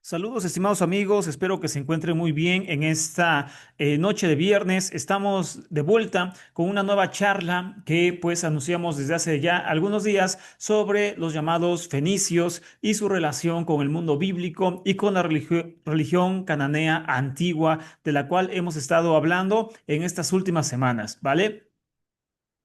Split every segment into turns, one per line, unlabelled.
Saludos, estimados amigos. Espero que se encuentren muy bien en esta noche de viernes. Estamos de vuelta con una nueva charla que pues anunciamos desde hace ya algunos días sobre los llamados fenicios y su relación con el mundo bíblico y con la religión cananea antigua de la cual hemos estado hablando en estas últimas semanas, ¿vale?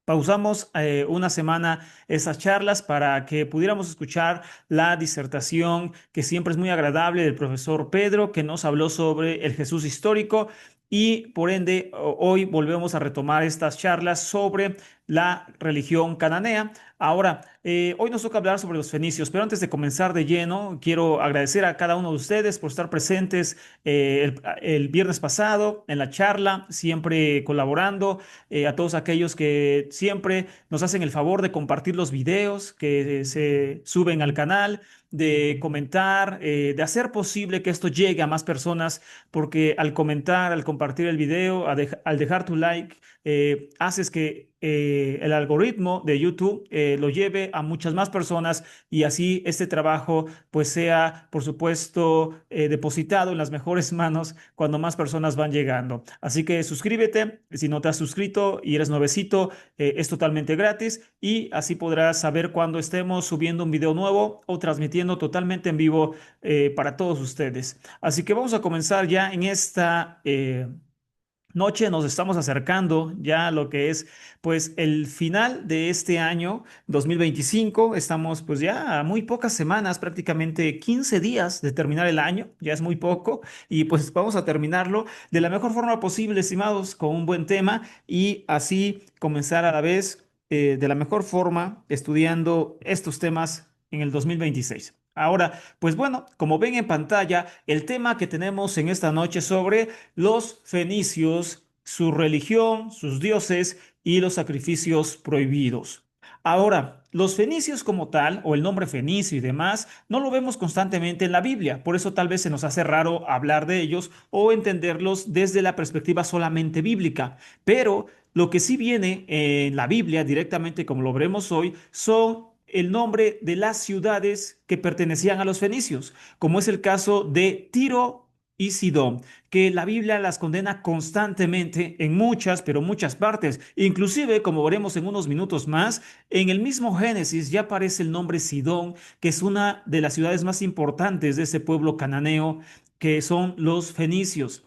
Pausamos una semana esas charlas para que pudiéramos escuchar la disertación que siempre es muy agradable del profesor Pedro, que nos habló sobre el Jesús histórico y por ende hoy volvemos a retomar estas charlas sobre la religión cananea. Ahora, hoy nos toca hablar sobre los fenicios, pero antes de comenzar de lleno, quiero agradecer a cada uno de ustedes por estar presentes el viernes pasado en la charla, siempre colaborando a todos aquellos que siempre nos hacen el favor de compartir los videos que se suben al canal, de comentar, de hacer posible que esto llegue a más personas, porque al comentar, al compartir el video, al dejar tu like, haces que el algoritmo de YouTube lo lleve a muchas más personas y así este trabajo pues sea, por supuesto, depositado en las mejores manos cuando más personas van llegando. Así que suscríbete, si no te has suscrito y eres nuevecito, es totalmente gratis y así podrás saber cuando estemos subiendo un video nuevo o transmitiendo totalmente en vivo para todos ustedes. Así que vamos a comenzar ya en esta noche. Nos estamos acercando ya a lo que es pues el final de este año 2025. Estamos pues ya a muy pocas semanas, prácticamente 15 días de terminar el año, ya es muy poco y pues vamos a terminarlo de la mejor forma posible, estimados, con un buen tema y así comenzar a la vez de la mejor forma estudiando estos temas en el 2026. Ahora, pues bueno, como ven en pantalla, el tema que tenemos en esta noche sobre los fenicios, su religión, sus dioses y los sacrificios prohibidos. Ahora, los fenicios como tal, o el nombre fenicio y demás, no lo vemos constantemente en la Biblia, por eso tal vez se nos hace raro hablar de ellos o entenderlos desde la perspectiva solamente bíblica. Pero lo que sí viene en la Biblia directamente, como lo veremos hoy, son el nombre de las ciudades que pertenecían a los fenicios, como es el caso de Tiro y Sidón, que la Biblia las condena constantemente en muchas, pero muchas partes. Inclusive, como veremos en unos minutos más, en el mismo Génesis ya aparece el nombre Sidón, que es una de las ciudades más importantes de ese pueblo cananeo, que son los fenicios.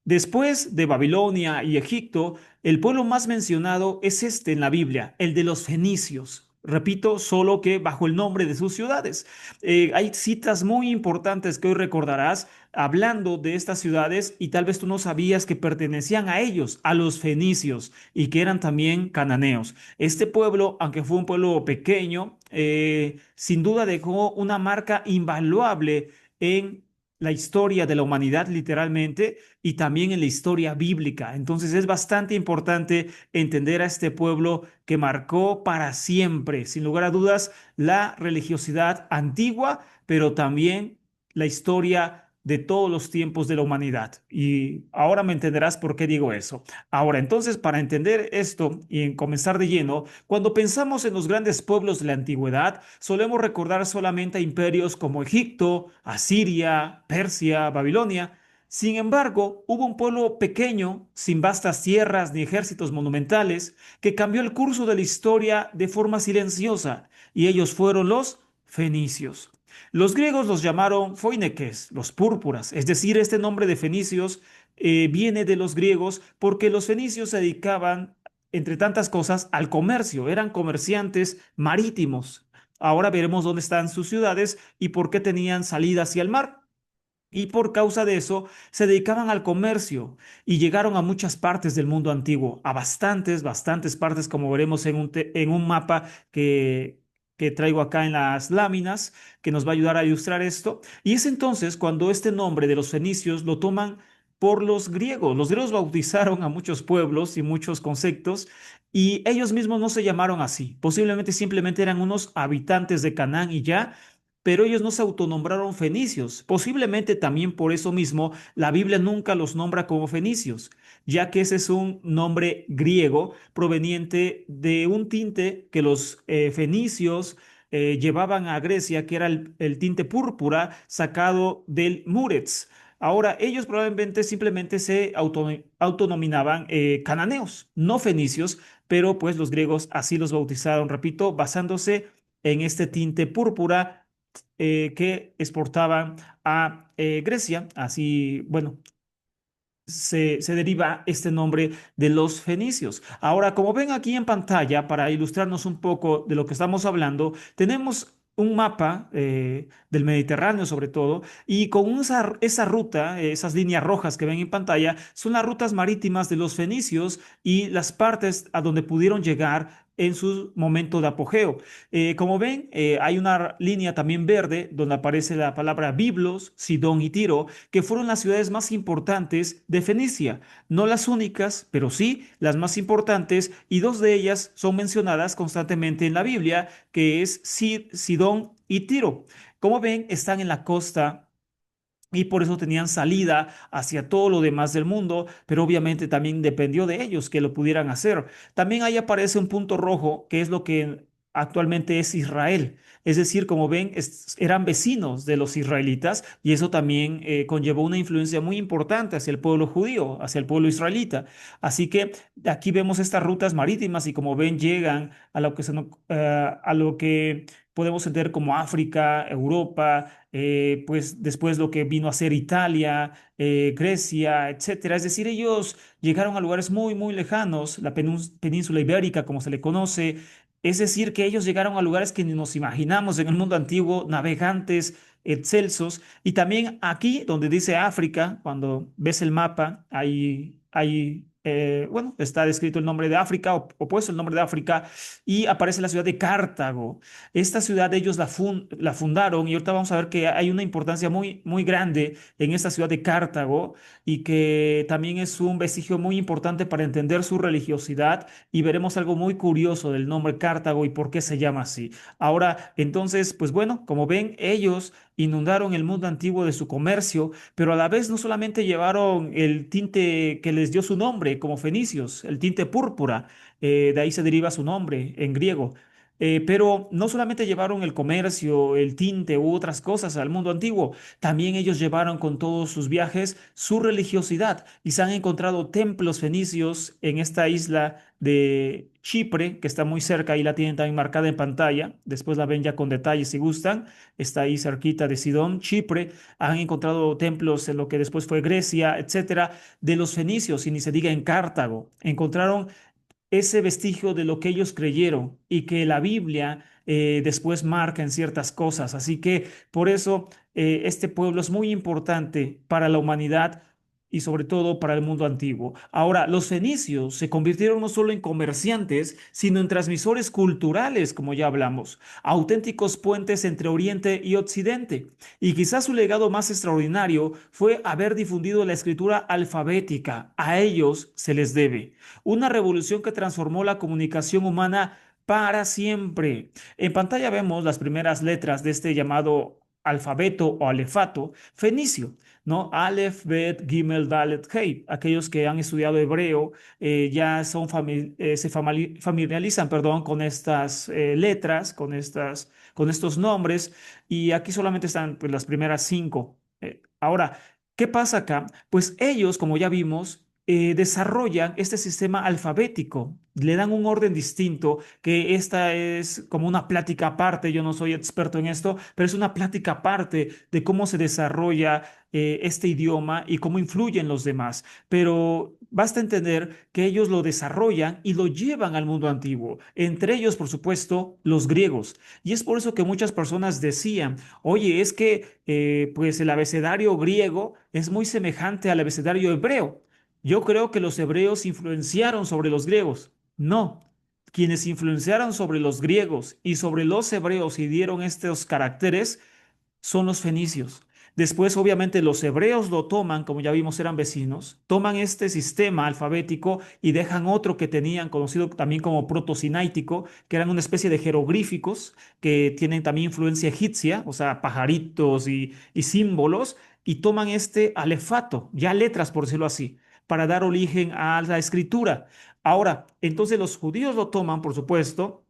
Después de Babilonia y Egipto, el pueblo más mencionado es este en la Biblia, el de los fenicios. Repito, solo que bajo el nombre de sus ciudades. Hay citas muy importantes que hoy recordarás hablando de estas ciudades y tal vez tú no sabías que pertenecían a ellos, a los fenicios, y que eran también cananeos. Este pueblo, aunque fue un pueblo pequeño, sin duda dejó una marca invaluable en la historia de la humanidad literalmente y también en la historia bíblica. Entonces es bastante importante entender a este pueblo que marcó para siempre, sin lugar a dudas, la religiosidad antigua, pero también la historia de todos los tiempos de la humanidad. Y ahora me entenderás por qué digo eso. Ahora, entonces, para entender esto y en comenzar de lleno, cuando pensamos en los grandes pueblos de la antigüedad, solemos recordar solamente a imperios como Egipto, Asiria, Persia, Babilonia. Sin embargo, hubo un pueblo pequeño, sin vastas tierras ni ejércitos monumentales, que cambió el curso de la historia de forma silenciosa, y ellos fueron los fenicios. Los griegos los llamaron foineques, los púrpuras, es decir, este nombre de fenicios viene de los griegos porque los fenicios se dedicaban, entre tantas cosas, al comercio, eran comerciantes marítimos. Ahora veremos dónde están sus ciudades y por qué tenían salida hacia el mar. Y por causa de eso se dedicaban al comercio y llegaron a muchas partes del mundo antiguo, a bastantes partes, como veremos en un mapa que traigo acá en las láminas, que nos va a ayudar a ilustrar esto. Y es entonces cuando este nombre de los fenicios lo toman por los griegos. Los griegos bautizaron a muchos pueblos y muchos conceptos y ellos mismos no se llamaron así. Posiblemente simplemente eran unos habitantes de Canaán y ya, pero ellos no se autonombraron fenicios. Posiblemente también por eso mismo la Biblia nunca los nombra como fenicios, ya que ese es un nombre griego proveniente de un tinte que los fenicios llevaban a Grecia, que era el tinte púrpura sacado del múrex. Ahora, ellos probablemente simplemente se autonominaban cananeos, no fenicios, pero pues los griegos así los bautizaron, repito, basándose en este tinte púrpura que exportaban a Grecia. Así, bueno, se deriva este nombre de los fenicios. Ahora, como ven aquí en pantalla, para ilustrarnos un poco de lo que estamos hablando, tenemos un mapa del Mediterráneo sobre todo, y con esa ruta, esas líneas rojas que ven en pantalla, son las rutas marítimas de los fenicios y las partes a donde pudieron llegar en su momento de apogeo. Como ven, hay una línea también verde donde aparece la palabra Biblos, Sidón y Tiro, que fueron las ciudades más importantes de Fenicia. No las únicas, pero sí las más importantes, y dos de ellas son mencionadas constantemente en la Biblia, que es Sidón y Tiro. Como ven, están en la costa y por eso tenían salida hacia todo lo demás del mundo, pero obviamente también dependió de ellos que lo pudieran hacer. También ahí aparece un punto rojo, que es lo que actualmente es Israel. Es decir, como ven, eran vecinos de los israelitas y eso también conllevó una influencia muy importante hacia el pueblo judío, hacia el pueblo israelita. Así que aquí vemos estas rutas marítimas y como ven llegan a lo que, a lo que podemos entender como África, Europa, pues después lo que vino a ser Italia, Grecia, etcétera. Es decir, ellos llegaron a lugares muy, muy lejanos, la península ibérica, como se le conoce. Es decir, que ellos llegaron a lugares que ni nos imaginamos en el mundo antiguo, navegantes excelsos. Y también aquí, donde dice África, cuando ves el mapa, bueno, está descrito el nombre de África o puesto el nombre de África y aparece la ciudad de Cartago. Esta ciudad ellos la fundaron y ahorita vamos a ver que hay una importancia muy, muy grande en esta ciudad de Cartago y que también es un vestigio muy importante para entender su religiosidad y veremos algo muy curioso del nombre Cartago y por qué se llama así. Ahora, entonces, pues bueno, como ven, ellos inundaron el mundo antiguo de su comercio, pero a la vez no solamente llevaron el tinte que les dio su nombre como fenicios, el tinte púrpura, de ahí se deriva su nombre en griego. Pero no solamente llevaron el comercio, el tinte u otras cosas al mundo antiguo, también ellos llevaron con todos sus viajes su religiosidad y se han encontrado templos fenicios en esta isla de Chipre, que está muy cerca, y la tienen también marcada en pantalla, después la ven ya con detalles si gustan, está ahí cerquita de Sidón, Chipre, han encontrado templos en lo que después fue Grecia, etcétera, de los fenicios, y ni se diga en Cartago, encontraron ese vestigio de lo que ellos creyeron y que la Biblia después marca en ciertas cosas. Así que por eso este pueblo es muy importante para la humanidad y sobre todo para el mundo antiguo. Ahora, los fenicios se convirtieron no solo en comerciantes, sino en transmisores culturales, como ya hablamos, auténticos puentes entre Oriente y Occidente. Y quizás su legado más extraordinario fue haber difundido la escritura alfabética. A ellos se les debe. Una revolución que transformó la comunicación humana para siempre. En pantalla vemos las primeras letras de este llamado alfabeto o alefato fenicio, ¿no? Aleph, Bet, Gimel, Dalet, Hey. Aquellos que han estudiado hebreo ya se familiarizan, perdón, con estas letras, con estos nombres, y aquí solamente están pues, las primeras cinco. Ahora, ¿qué pasa acá? Pues ellos, como ya vimos, desarrollan este sistema alfabético, le dan un orden distinto, que esta es como una plática aparte, yo no soy experto en esto, pero es una plática aparte de cómo se desarrolla este idioma y cómo influyen los demás. Pero basta entender que ellos lo desarrollan y lo llevan al mundo antiguo, entre ellos, por supuesto, los griegos. Y es por eso que muchas personas decían, oye, es que pues el abecedario griego es muy semejante al abecedario hebreo. Yo creo que los hebreos influenciaron sobre los griegos. No, quienes influenciaron sobre los griegos y sobre los hebreos y dieron estos caracteres son los fenicios. Después, obviamente, los hebreos lo toman, como ya vimos, eran vecinos, toman este sistema alfabético y dejan otro que tenían, conocido también como protosinaítico, que eran una especie de jeroglíficos que tienen también influencia egipcia, o sea, pajaritos y símbolos, y toman este alefato, ya letras, por decirlo así, para dar origen a la escritura. Ahora, entonces los judíos lo toman, por supuesto,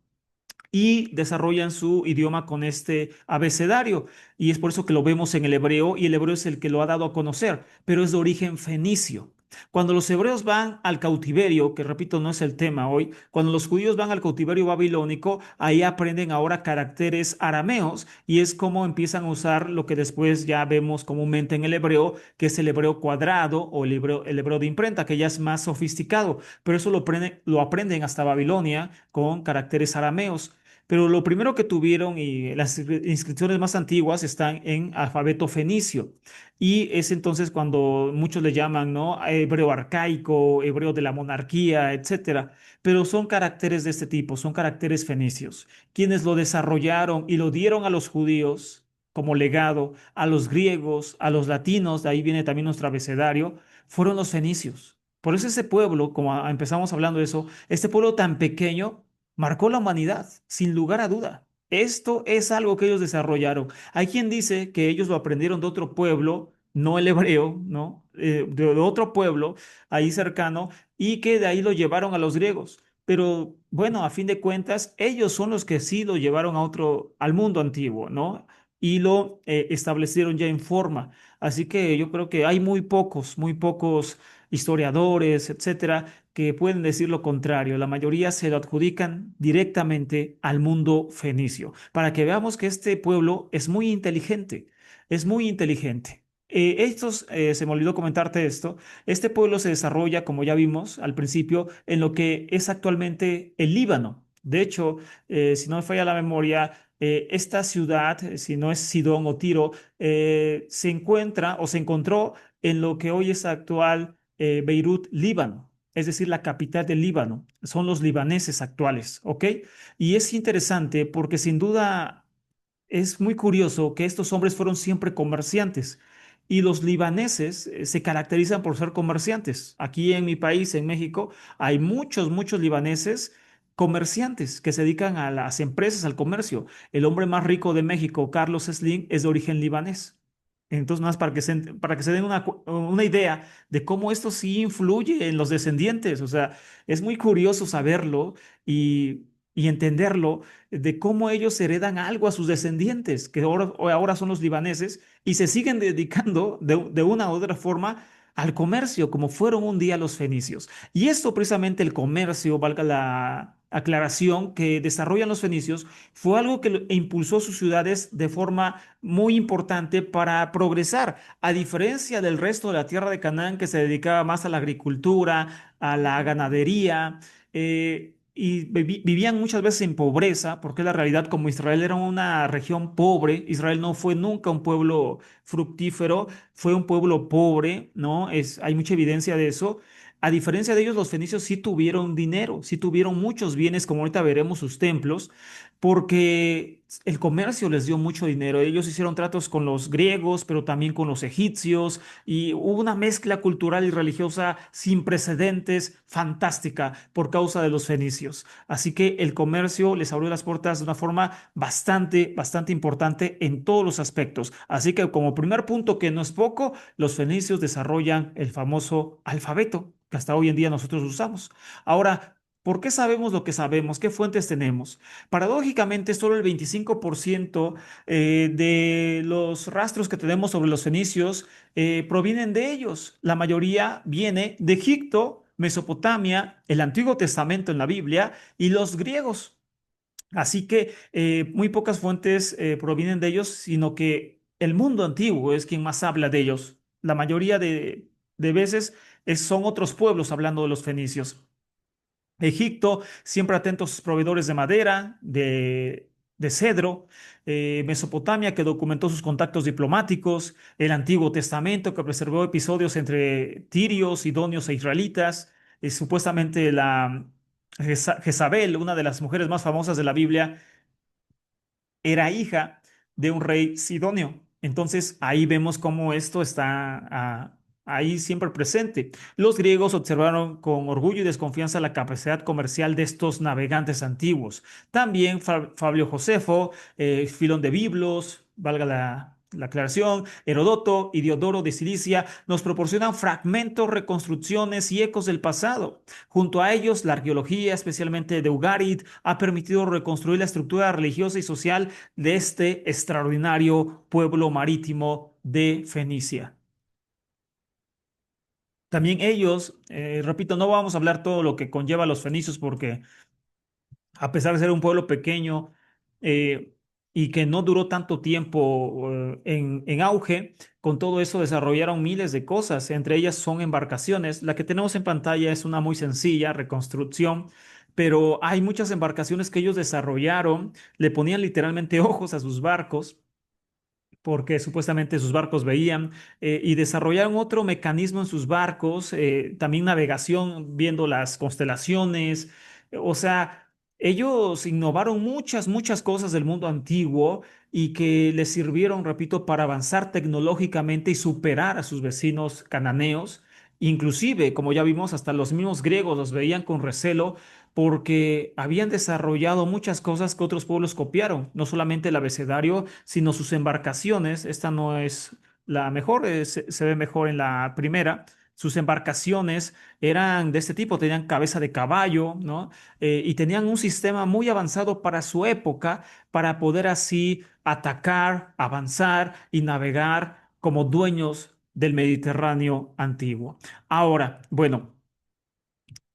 y desarrollan su idioma con este abecedario. Y es por eso que lo vemos en el hebreo y el hebreo es el que lo ha dado a conocer, pero es de origen fenicio. Cuando los hebreos van al cautiverio, que repito, no es el tema hoy, cuando los judíos van al cautiverio babilónico, ahí aprenden ahora caracteres arameos y es como empiezan a usar lo que después ya vemos comúnmente en el hebreo, que es el hebreo cuadrado o el hebreo de imprenta, que ya es más sofisticado, pero eso lo aprenden hasta Babilonia con caracteres arameos. Pero lo primero que tuvieron y las inscripciones más antiguas están en alfabeto fenicio. Y es entonces cuando muchos le llaman, ¿no? Hebreo arcaico, hebreo de la monarquía, etcétera. Pero son caracteres de este tipo, son caracteres fenicios. Quienes lo desarrollaron y lo dieron a los judíos como legado, a los griegos, a los latinos, de ahí viene también nuestro abecedario, fueron los fenicios. Por eso ese pueblo, como empezamos hablando de eso, este pueblo tan pequeño marcó la humanidad, sin lugar a duda. Esto es algo que ellos desarrollaron. Hay quien dice que ellos lo aprendieron de otro pueblo, no el hebreo, ¿no? De otro pueblo ahí cercano y que de ahí lo llevaron a los griegos. Pero bueno, a fin de cuentas, ellos son los que sí lo llevaron a otro, al mundo antiguo, ¿no? Y lo establecieron ya en forma. Así que yo creo que hay muy pocos historiadores, etcétera, que pueden decir lo contrario. La mayoría se lo adjudican directamente al mundo fenicio, para que veamos que este pueblo es muy inteligente, es muy inteligente. Se me olvidó comentarte esto, este pueblo se desarrolla, como ya vimos al principio, en lo que es actualmente el Líbano. De hecho, si no me falla la memoria, esta ciudad, si no es Sidón o Tiro, se encuentra o se encontró en lo que hoy es actual Beirut, Líbano, es decir, la capital del Líbano. Son los libaneses actuales, ¿ok? Y es interesante porque sin duda es muy curioso que estos hombres fueron siempre comerciantes y los libaneses se caracterizan por ser comerciantes. Aquí en mi país, en México, hay muchos libaneses comerciantes que se dedican a las empresas, al comercio. El hombre más rico de México, Carlos Slim, es de origen libanés. Entonces, más para que se den una idea de cómo esto sí influye en los descendientes. O sea, es muy curioso saberlo y entenderlo de cómo ellos heredan algo a sus descendientes, que ahora son los libaneses, y se siguen dedicando de una u otra forma al comercio, como fueron un día los fenicios. Y esto precisamente el comercio, valga la aclaración, que desarrollan los fenicios, fue algo que impulsó sus ciudades de forma muy importante para progresar, a diferencia del resto de la tierra de Canaán que se dedicaba más a la agricultura, a la ganadería. Y vivían muchas veces en pobreza, porque la realidad, como Israel era una región pobre, Israel no fue nunca un pueblo fructífero, fue un pueblo pobre, ¿no? Hay mucha evidencia de eso. A diferencia de ellos, los fenicios sí tuvieron dinero, sí tuvieron muchos bienes, como ahorita veremos sus templos, porque el comercio les dio mucho dinero. Ellos hicieron tratos con los griegos, pero también con los egipcios, y hubo una mezcla cultural y religiosa sin precedentes, fantástica, por causa de los fenicios. Así que el comercio les abrió las puertas de una forma bastante importante en todos los aspectos. Así que como primer punto, que no es poco, los fenicios desarrollan el famoso alfabeto que hasta hoy en día nosotros usamos. Ahora, ¿por qué sabemos lo que sabemos? ¿Qué fuentes tenemos? Paradójicamente, solo el 25% de los rastros que tenemos sobre los fenicios provienen de ellos. La mayoría viene de Egipto, Mesopotamia, el Antiguo Testamento en la Biblia y los griegos. Así que muy pocas fuentes provienen de ellos, sino que el mundo antiguo es quien más habla de ellos. La mayoría de veces son otros pueblos hablando de los fenicios. Egipto, siempre atento a sus proveedores de madera, de cedro. Mesopotamia, que documentó sus contactos diplomáticos. El Antiguo Testamento, que preservó episodios entre tirios, sidonios e israelitas. Supuestamente la Jezabel, una de las mujeres más famosas de la Biblia, era hija de un rey sidonio. Entonces ahí vemos cómo esto está ahí siempre presente. Los griegos observaron con orgullo y desconfianza la capacidad comercial de estos navegantes antiguos. También Fabio Josefo, Filón de Biblos, valga la aclaración, Herodoto y Diodoro de Cilicia nos proporcionan fragmentos, reconstrucciones y ecos del pasado. Junto a ellos, la arqueología, especialmente de Ugarit, ha permitido reconstruir la estructura religiosa y social de este extraordinario pueblo marítimo de Fenicia. También ellos, repito, no vamos a hablar todo lo que conlleva a los fenicios porque a pesar de ser un pueblo pequeño eh, y que no duró tanto tiempo en auge, con todo eso desarrollaron miles de cosas. Entre ellas son embarcaciones. La que tenemos en pantalla es una muy sencilla reconstrucción, pero hay muchas embarcaciones que ellos desarrollaron. Le ponían literalmente ojos a sus barcos porque supuestamente sus barcos veían y desarrollaron otro mecanismo en sus barcos, también navegación viendo las constelaciones, o sea, ellos innovaron muchas cosas del mundo antiguo y que les sirvieron, repito, para avanzar tecnológicamente y superar a sus vecinos cananeos. Inclusive, como ya vimos, hasta los mismos griegos los veían con recelo porque habían desarrollado muchas cosas que otros pueblos copiaron, no solamente el abecedario, sino sus embarcaciones. Esta no es la mejor, se ve mejor en la primera. Sus embarcaciones eran de este tipo, tenían cabeza de caballo, ¿no? Y tenían un sistema muy avanzado para su época, para poder así atacar, avanzar y navegar como dueños del Mediterráneo antiguo. Ahora, bueno.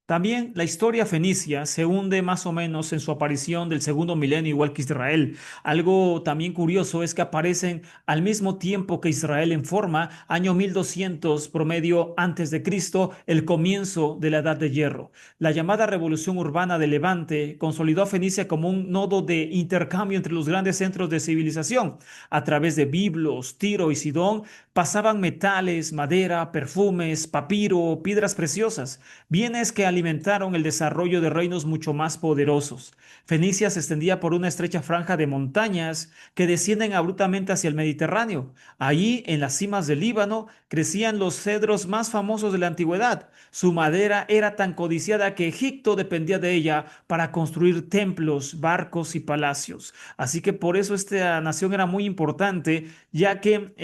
También la historia fenicia se hunde más o menos en su aparición del segundo milenio, igual que Israel. Algo también curioso es que aparecen al mismo tiempo que Israel en forma, año 1200 promedio antes de Cristo, el comienzo de la Edad de Hierro. La llamada revolución urbana de Levante consolidó a Fenicia como un nodo de intercambio entre los grandes centros de civilización. A través de Biblos, Tiro y Sidón pasaban metales, madera, perfumes, papiro, piedras preciosas, bienes que alimentaron el desarrollo de reinos mucho más poderosos. Fenicia se extendía por una estrecha franja de montañas que descienden abruptamente hacia el Mediterráneo. Allí, en las cimas del Líbano, crecían los cedros más famosos de la antigüedad. Su madera era tan codiciada que Egipto dependía de ella para construir templos, barcos y palacios. Así que por eso esta nación era muy importante, ya que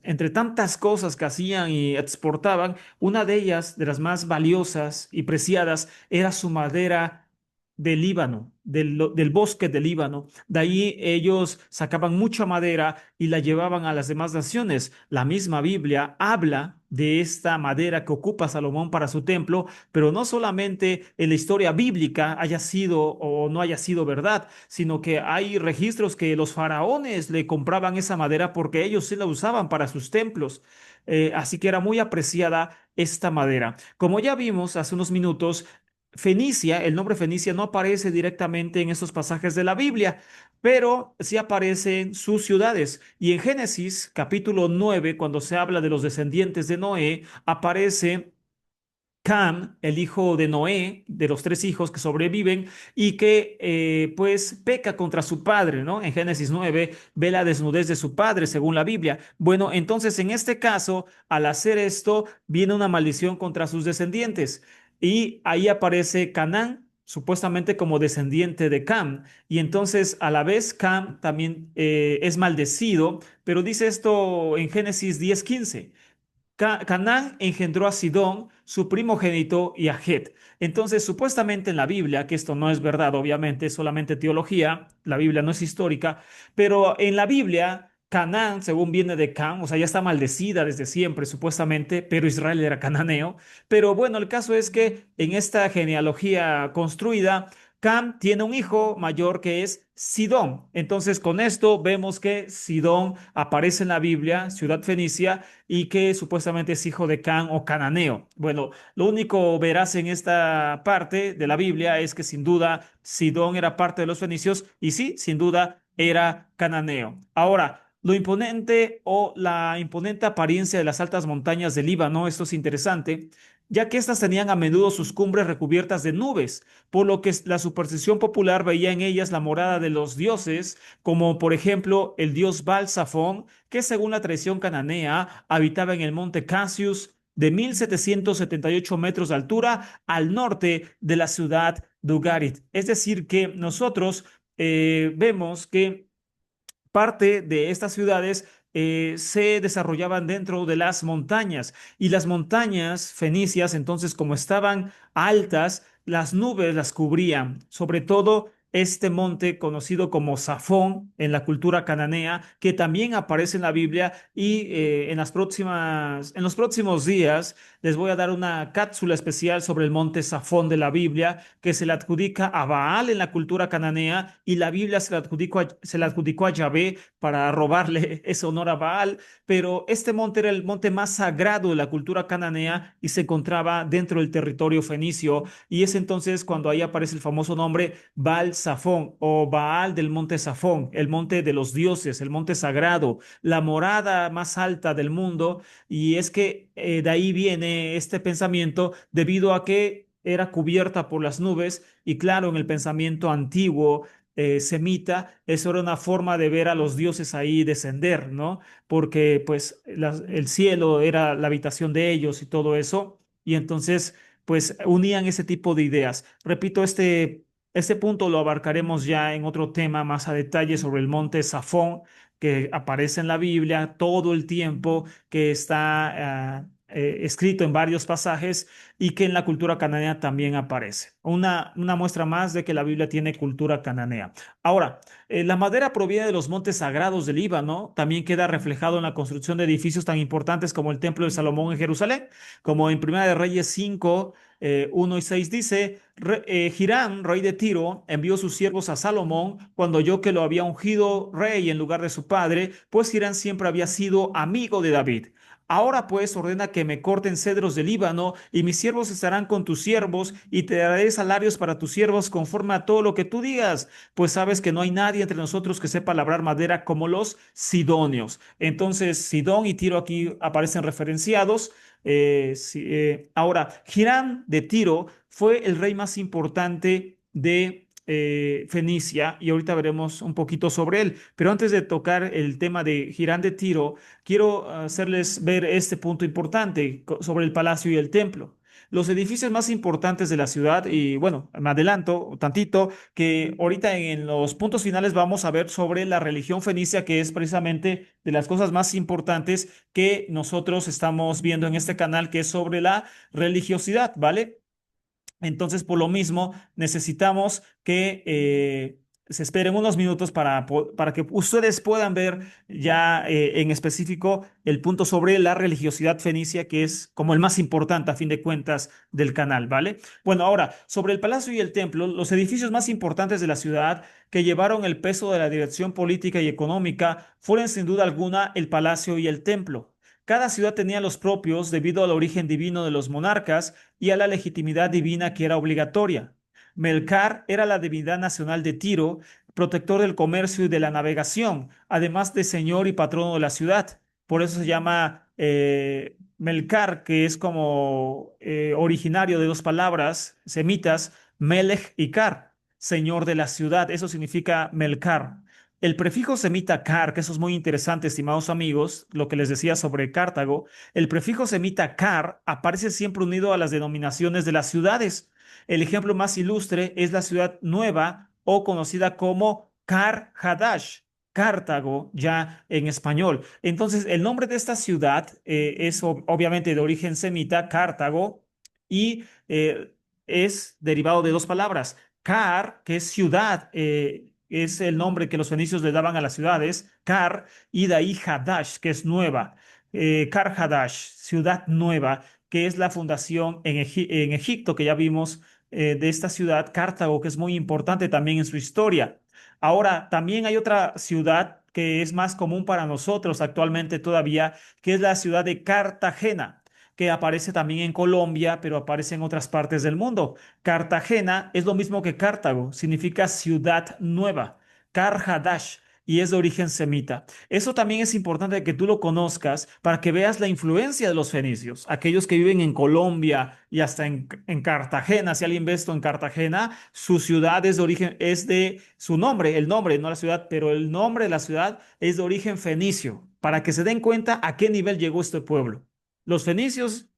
entre tantas cosas que hacían y exportaban, una de ellas, de las más valiosas y preciadas, era su madera del Líbano, del bosque del Líbano. De ahí ellos sacaban mucha madera y la llevaban a las demás naciones. La misma Biblia habla de esta madera que ocupa Salomón para su templo, pero no solamente en la historia bíblica haya sido o no haya sido verdad, sino que hay registros que los faraones le compraban esa madera porque ellos sí la usaban para sus templos. Así que era muy apreciada esta madera. Como ya vimos hace unos minutos, Fenicia, el nombre Fenicia no aparece directamente en estos pasajes de la Biblia, pero sí aparecen sus ciudades. Y en Génesis capítulo 9, cuando se habla de los descendientes de Noé, aparece Cam, el hijo de Noé, de los tres hijos que sobreviven y que pues peca contra su padre, ¿no? En Génesis 9 ve la desnudez de su padre, según la Biblia. Bueno, entonces en este caso, al hacer esto, viene una maldición contra sus descendientes y ahí aparece Canaán, supuestamente como descendiente de Cam. Y entonces a la vez Cam también es maldecido, pero dice esto en Génesis 10:15. Canaán engendró a Sidón, su primogénito, y a Het. Entonces, supuestamente en la Biblia, que esto no es verdad, obviamente, es solamente teología, la Biblia no es histórica, pero en la Biblia, Canaán, según viene de Cam, o sea, ya está maldecida desde siempre, supuestamente, pero Israel era cananeo. Pero bueno, el caso es que en esta genealogía construida, Cam tiene un hijo mayor que es Sidón. Entonces, con esto vemos que Sidón aparece en la Biblia, ciudad fenicia, y que supuestamente es hijo de Can o cananeo. Bueno, lo único veraz en esta parte de la Biblia es que sin duda Sidón era parte de los fenicios y sí, sin duda era cananeo. Ahora, lo imponente o la imponente apariencia de las altas montañas del Líbano, esto es interesante, ya que éstas tenían a menudo sus cumbres recubiertas de nubes, por lo que la superstición popular veía en ellas la morada de los dioses, como por ejemplo el dios Baal-Zafón, que según la tradición cananea habitaba en el monte Cassius de 1778 metros de altura al norte de la ciudad de Ugarit. Es decir, que nosotros vemos que parte de estas ciudades se desarrollaban dentro de las montañas. Y las montañas fenicias, entonces, como estaban altas, las nubes las cubrían, sobre todo este monte conocido como Safón en la cultura cananea, que también aparece en la Biblia y en los próximos días les voy a dar una cápsula especial sobre el monte Safón de la Biblia, que se le adjudica a Baal en la cultura cananea y la Biblia se le adjudicó a Yahvé para robarle ese honor a Baal, pero este monte era el monte más sagrado de la cultura cananea y se encontraba dentro del territorio fenicio y es entonces cuando ahí aparece el famoso nombre Baal Safón o Baal del monte Safón, el monte de los dioses, el monte sagrado, la morada más alta del mundo y es que de ahí viene este pensamiento debido a que era cubierta por las nubes y claro, en el pensamiento antiguo semita, eso era una forma de ver a los dioses ahí descender, ¿no? Porque pues el cielo era la habitación de ellos y todo eso, y entonces pues unían ese tipo de ideas. Repito, este punto lo abarcaremos ya en otro tema más a detalle sobre el monte Safón, que aparece en la Biblia todo el tiempo, que está escrito en varios pasajes y que en la cultura cananea también aparece. Una muestra más de que la Biblia tiene cultura cananea. Ahora, la madera proviene de los montes sagrados del Líbano, también queda reflejado en la construcción de edificios tan importantes como el Templo de Salomón en Jerusalén, como en Primera de Reyes 5, 1 y 6 dice, Hiram, rey de Tiro, envió sus siervos a Salomón cuando oyó que lo había ungido rey en lugar de su padre, pues Hiram siempre había sido amigo de David. Ahora pues ordena que me corten cedros del Líbano y mis siervos estarán con tus siervos y te daré salarios para tus siervos conforme a todo lo que tú digas, pues sabes que no hay nadie entre nosotros que sepa labrar madera como los sidonios. Entonces, Sidón y Tiro aquí aparecen referenciados. Ahora, Hirán de Tiro fue el rey más importante de Fenicia y ahorita veremos un poquito sobre él. Pero antes de tocar el tema de Hirán de Tiro, quiero hacerles ver este punto importante sobre el palacio y el templo. Los edificios más importantes de la ciudad, y bueno, me adelanto tantito, que ahorita en los puntos finales vamos a ver sobre la religión fenicia, que es precisamente de las cosas más importantes que nosotros estamos viendo en este canal, que es sobre la religiosidad, ¿vale? Entonces, por lo mismo, necesitamos que se esperen unos minutos para que ustedes puedan ver ya en específico el punto sobre la religiosidad fenicia, que es como el más importante a fin de cuentas del canal, ¿vale? Bueno, ahora, sobre el palacio y el templo, los edificios más importantes de la ciudad que llevaron el peso de la dirección política y económica fueron sin duda alguna el palacio y el templo. Cada ciudad tenía los propios debido al origen divino de los monarcas y a la legitimidad divina que era obligatoria. Melcar era la divinidad nacional de Tiro, protector del comercio y de la navegación, además de señor y patrono de la ciudad. Por eso se llama Melcar, que es como originario de dos palabras semitas, Melech y Car, señor de la ciudad. Eso significa Melcar. El prefijo semita car, que eso es muy interesante, estimados amigos, lo que les decía sobre Cartago, el prefijo semita car aparece siempre unido a las denominaciones de las ciudades. El ejemplo más ilustre es la ciudad nueva o conocida como Car Hadash, Cartago, ya en español. Entonces, el nombre de esta ciudad es obviamente de origen semita, Cartago, y es derivado de dos palabras. Car, que es ciudad, es el nombre que los fenicios le daban a las ciudades, Car, y de ahí Hadash, que es nueva. Car Hadash, ciudad nueva, que es la fundación en Egipto, que ya vimos de esta ciudad, Cartago, que es muy importante también en su historia. Ahora, también hay otra ciudad que es más común para nosotros actualmente todavía, que es la ciudad de Cartagena, que aparece también en Colombia, pero aparece en otras partes del mundo. Cartagena es lo mismo que Cartago, significa ciudad nueva, Karhadash, y es de origen semita. Eso también es importante que tú lo conozcas para que veas la influencia de los fenicios, aquellos que viven en Colombia y hasta en Cartagena. Si alguien ve esto en Cartagena, su ciudad es de origen, es de su nombre, el nombre, no la ciudad, pero el nombre de la ciudad es de origen fenicio, para que se den cuenta a qué nivel llegó este pueblo. Los fenicios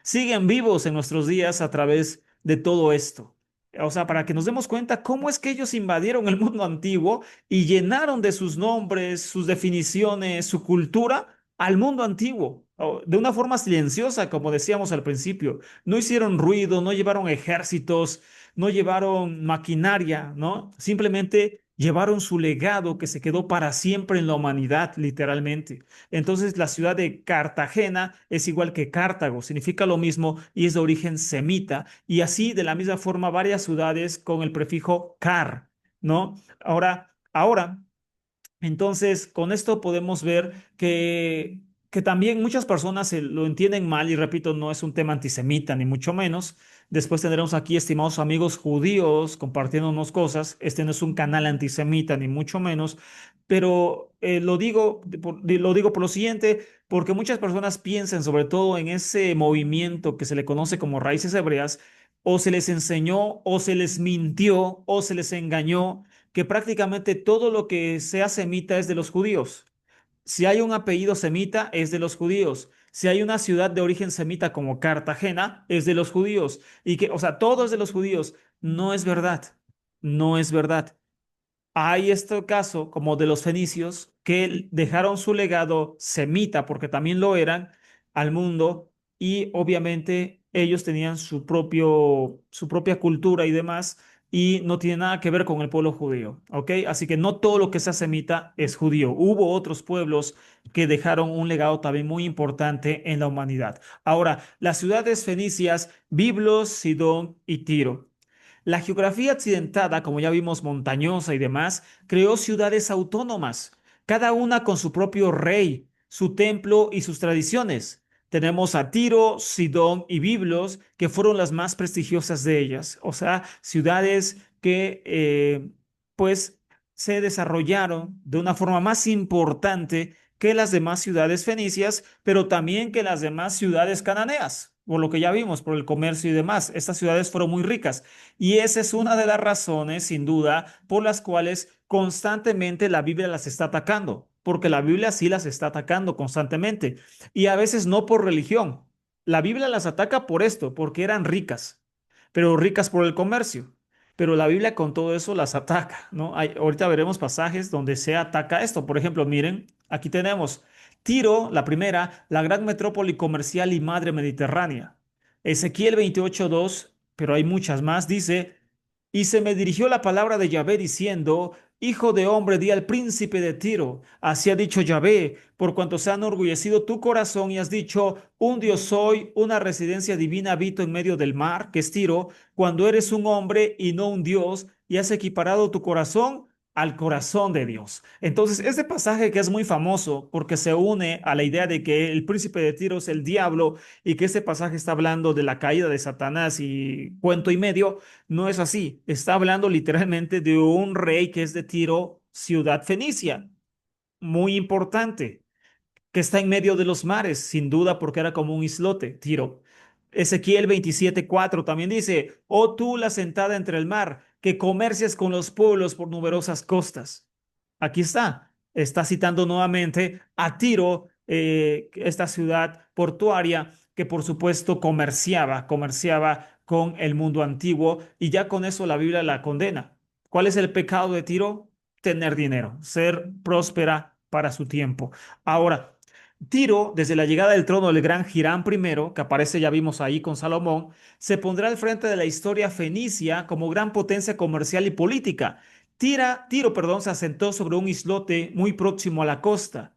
siguen vivos en nuestros días a través de todo esto. O sea, para que nos demos cuenta cómo es que ellos invadieron el mundo antiguo y llenaron de sus nombres, sus definiciones, su cultura al mundo antiguo, de una forma silenciosa, como decíamos al principio. No hicieron ruido, no llevaron ejércitos, no llevaron maquinaria, ¿no? Simplemente llevaron su legado que se quedó para siempre en la humanidad, literalmente. Entonces, la ciudad de Cartagena es igual que Cartago, significa lo mismo y es de origen semita. Y así, de la misma forma, varias ciudades con el prefijo car, ¿no? Ahora, entonces, con esto podemos ver que también muchas personas lo entienden mal y repito, no es un tema antisemita ni mucho menos. Después tendremos aquí, estimados amigos judíos, compartiéndonos cosas. Este no es un canal antisemita ni mucho menos, pero lo digo por lo siguiente, porque muchas personas piensan sobre todo en ese movimiento que se le conoce como raíces hebreas, o se les enseñó, o se les mintió, o se les engañó que prácticamente todo lo que sea semita es de los judíos. Si hay un apellido semita, es de los judíos. Si hay una ciudad de origen semita como Cartagena, es de los judíos. Y que, o sea, todo es de los judíos. No es verdad. No es verdad. Hay este caso como de los fenicios que dejaron su legado semita, porque también lo eran, al mundo y obviamente ellos tenían su propia cultura y demás y no tiene nada que ver con el pueblo judío, ¿ok? Así que no todo lo que sea semita es judío. Hubo otros pueblos que dejaron un legado también muy importante en la humanidad. Ahora, las ciudades fenicias, Biblos, Sidón y Tiro. La geografía accidentada, como ya vimos, montañosa y demás, creó ciudades autónomas, cada una con su propio rey, su templo y sus tradiciones. Tenemos a Tiro, Sidón y Biblos, que fueron las más prestigiosas de ellas, o sea, ciudades que pues se desarrollaron de una forma más importante que las demás ciudades fenicias, pero también que las demás ciudades cananeas, por lo que ya vimos, por el comercio y demás. Estas ciudades fueron muy ricas. Y esa es una de las razones, sin duda, por las cuales constantemente la Biblia las está atacando, porque la Biblia sí las está atacando constantemente. Y a veces no por religión. La Biblia las ataca por esto, porque eran ricas, pero ricas por el comercio. Pero la Biblia con todo eso las ataca, ¿no? Ahorita veremos pasajes donde se ataca esto. Por ejemplo, miren, aquí tenemos Tiro, la primera, la gran metrópoli comercial y madre mediterránea. Ezequiel 28:2, pero hay muchas más, dice, y se me dirigió la palabra de Yahvé diciendo, Hijo de hombre, di al príncipe de Tiro, así ha dicho Yahvé, por cuanto se ha enorgullecido tu corazón y has dicho, un Dios soy, una residencia divina habito en medio del mar, que es Tiro, cuando eres un hombre y no un Dios, y has equiparado tu corazón al corazón de Dios. Entonces, este pasaje que es muy famoso porque se une a la idea de que el príncipe de Tiro es el diablo y que este pasaje está hablando de la caída de Satanás y cuento y medio, no es así. Está hablando literalmente de un rey que es de Tiro, ciudad fenicia, muy importante, que está en medio de los mares, sin duda porque era como un islote, Tiro. Ezequiel 27:4 también dice, oh tú la sentada entre el mar, que comercias con los pueblos por numerosas costas. Aquí está citando nuevamente a Tiro, esta ciudad portuaria que por supuesto comerciaba con el mundo antiguo y ya con eso la Biblia la condena. ¿Cuál es el pecado de Tiro? Tener dinero, ser próspera para su tiempo. Ahora, Tiro, desde la llegada del trono del gran Hirán I, que aparece ya vimos ahí con Salomón, se pondrá al frente de la historia fenicia como gran potencia comercial y política. Tiro, se asentó sobre un islote muy próximo a la costa.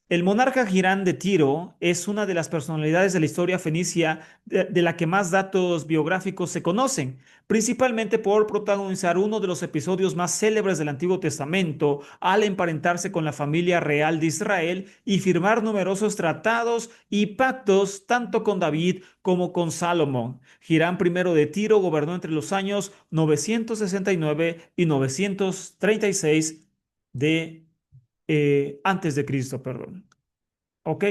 El monarca Girán de Tiro es una de las personalidades de la historia fenicia de la que más datos biográficos se conocen, principalmente por protagonizar uno de los episodios más célebres del Antiguo Testamento al emparentarse con la familia real de Israel y firmar numerosos tratados y pactos tanto con David como con Salomón. Girán I de Tiro gobernó entre los años 969 y 936 de antes de Cristo, perdón. ¿ok?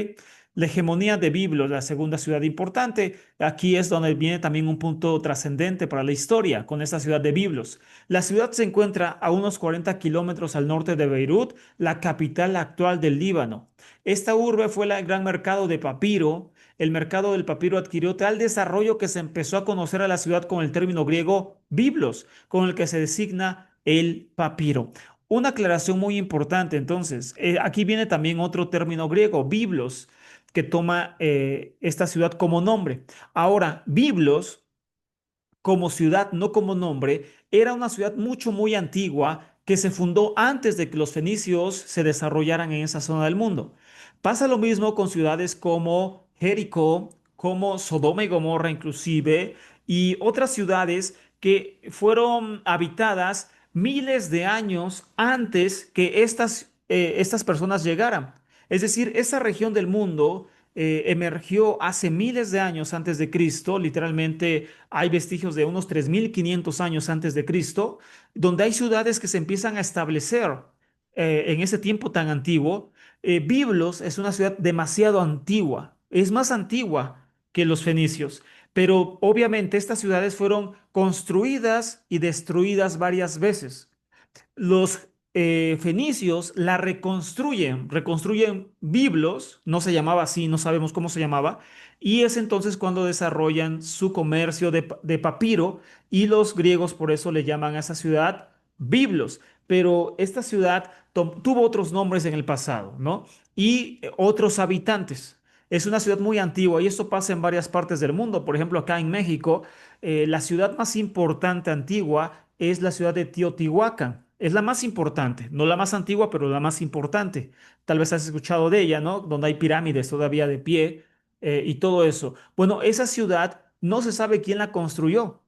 La hegemonía de Biblos, la segunda ciudad importante, aquí es donde viene también un punto trascendente para la historia, con esta ciudad de Biblos. La ciudad se encuentra a unos 40 kilómetros al norte de Beirut, la capital actual del Líbano. Esta urbe fue el gran mercado de papiro. El mercado del papiro adquirió tal desarrollo que se empezó a conocer a la ciudad con el término griego Biblos, con el que se designa el papiro. Una aclaración muy importante, entonces, aquí viene también otro término griego, biblos, que toma esta ciudad como nombre. Ahora, Biblos, como ciudad, no como nombre, era una ciudad mucho, muy antigua que se fundó antes de que los fenicios se desarrollaran en esa zona del mundo. Pasa lo mismo con ciudades como Jericó, como Sodoma y Gomorra inclusive, y otras ciudades que fueron habitadas miles de años antes que estas personas llegaran. Es decir, esa región del mundo emergió hace miles de años antes de Cristo, literalmente hay vestigios de unos 3500 años antes de Cristo, donde hay ciudades que se empiezan a establecer en ese tiempo tan antiguo. Biblos es una ciudad demasiado antigua, es más antigua que los fenicios, pero obviamente estas ciudades fueron construidas y destruidas varias veces. Los fenicios la reconstruyen Biblos, no se llamaba así, no sabemos cómo se llamaba, y es entonces cuando desarrollan su comercio de papiro y los griegos por eso le llaman a esa ciudad Biblos, pero esta ciudad tuvo otros nombres en el pasado, ¿no? Y otros habitantes. Es una ciudad muy antigua y esto pasa en varias partes del mundo. Por ejemplo, acá en México, la ciudad más importante antigua es la ciudad de Teotihuacán. Es la más importante, no la más antigua, pero la más importante. Tal vez has escuchado de ella, ¿no? Donde hay pirámides todavía de pie y todo eso. Bueno, esa ciudad no se sabe quién la construyó.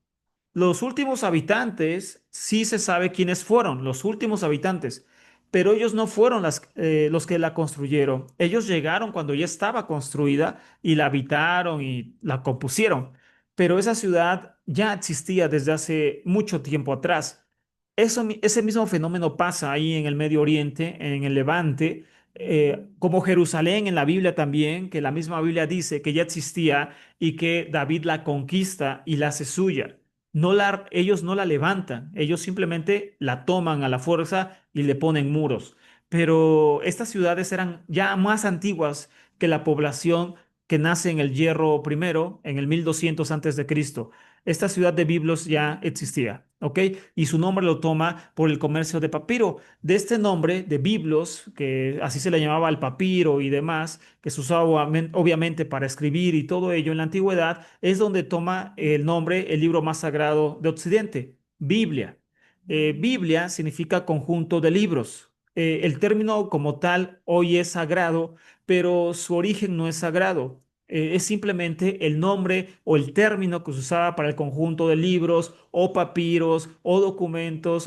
Los últimos habitantes, sí se sabe quiénes fueron, los últimos habitantes, pero ellos no fueron los que la construyeron. Ellos llegaron cuando ya estaba construida y la habitaron y la compusieron. Pero esa ciudad ya existía desde hace mucho tiempo atrás. Ese mismo fenómeno pasa ahí en el Medio Oriente, en el Levante, como Jerusalén en la Biblia también, que la misma Biblia dice que ya existía y que David la conquista y la hace suya. Ellos no la levantan, ellos simplemente la toman a la fuerza y le ponen muros. Pero estas ciudades eran ya más antiguas que la población que nace en el Hierro primero, en el 1200 antes de Cristo. Esta ciudad de Biblos ya existía, ¿ok? Y su nombre lo toma por el comercio de papiro. De este nombre, de Biblos, que así se le llamaba al papiro y demás, que se usaba obviamente para escribir y todo ello en la antigüedad, es donde toma el nombre el libro más sagrado de Occidente, Biblia. Biblia significa conjunto de libros. El término como tal hoy es sagrado, pero su origen no es sagrado. Es simplemente el nombre o el término que se usaba para el conjunto de libros o papiros o documentos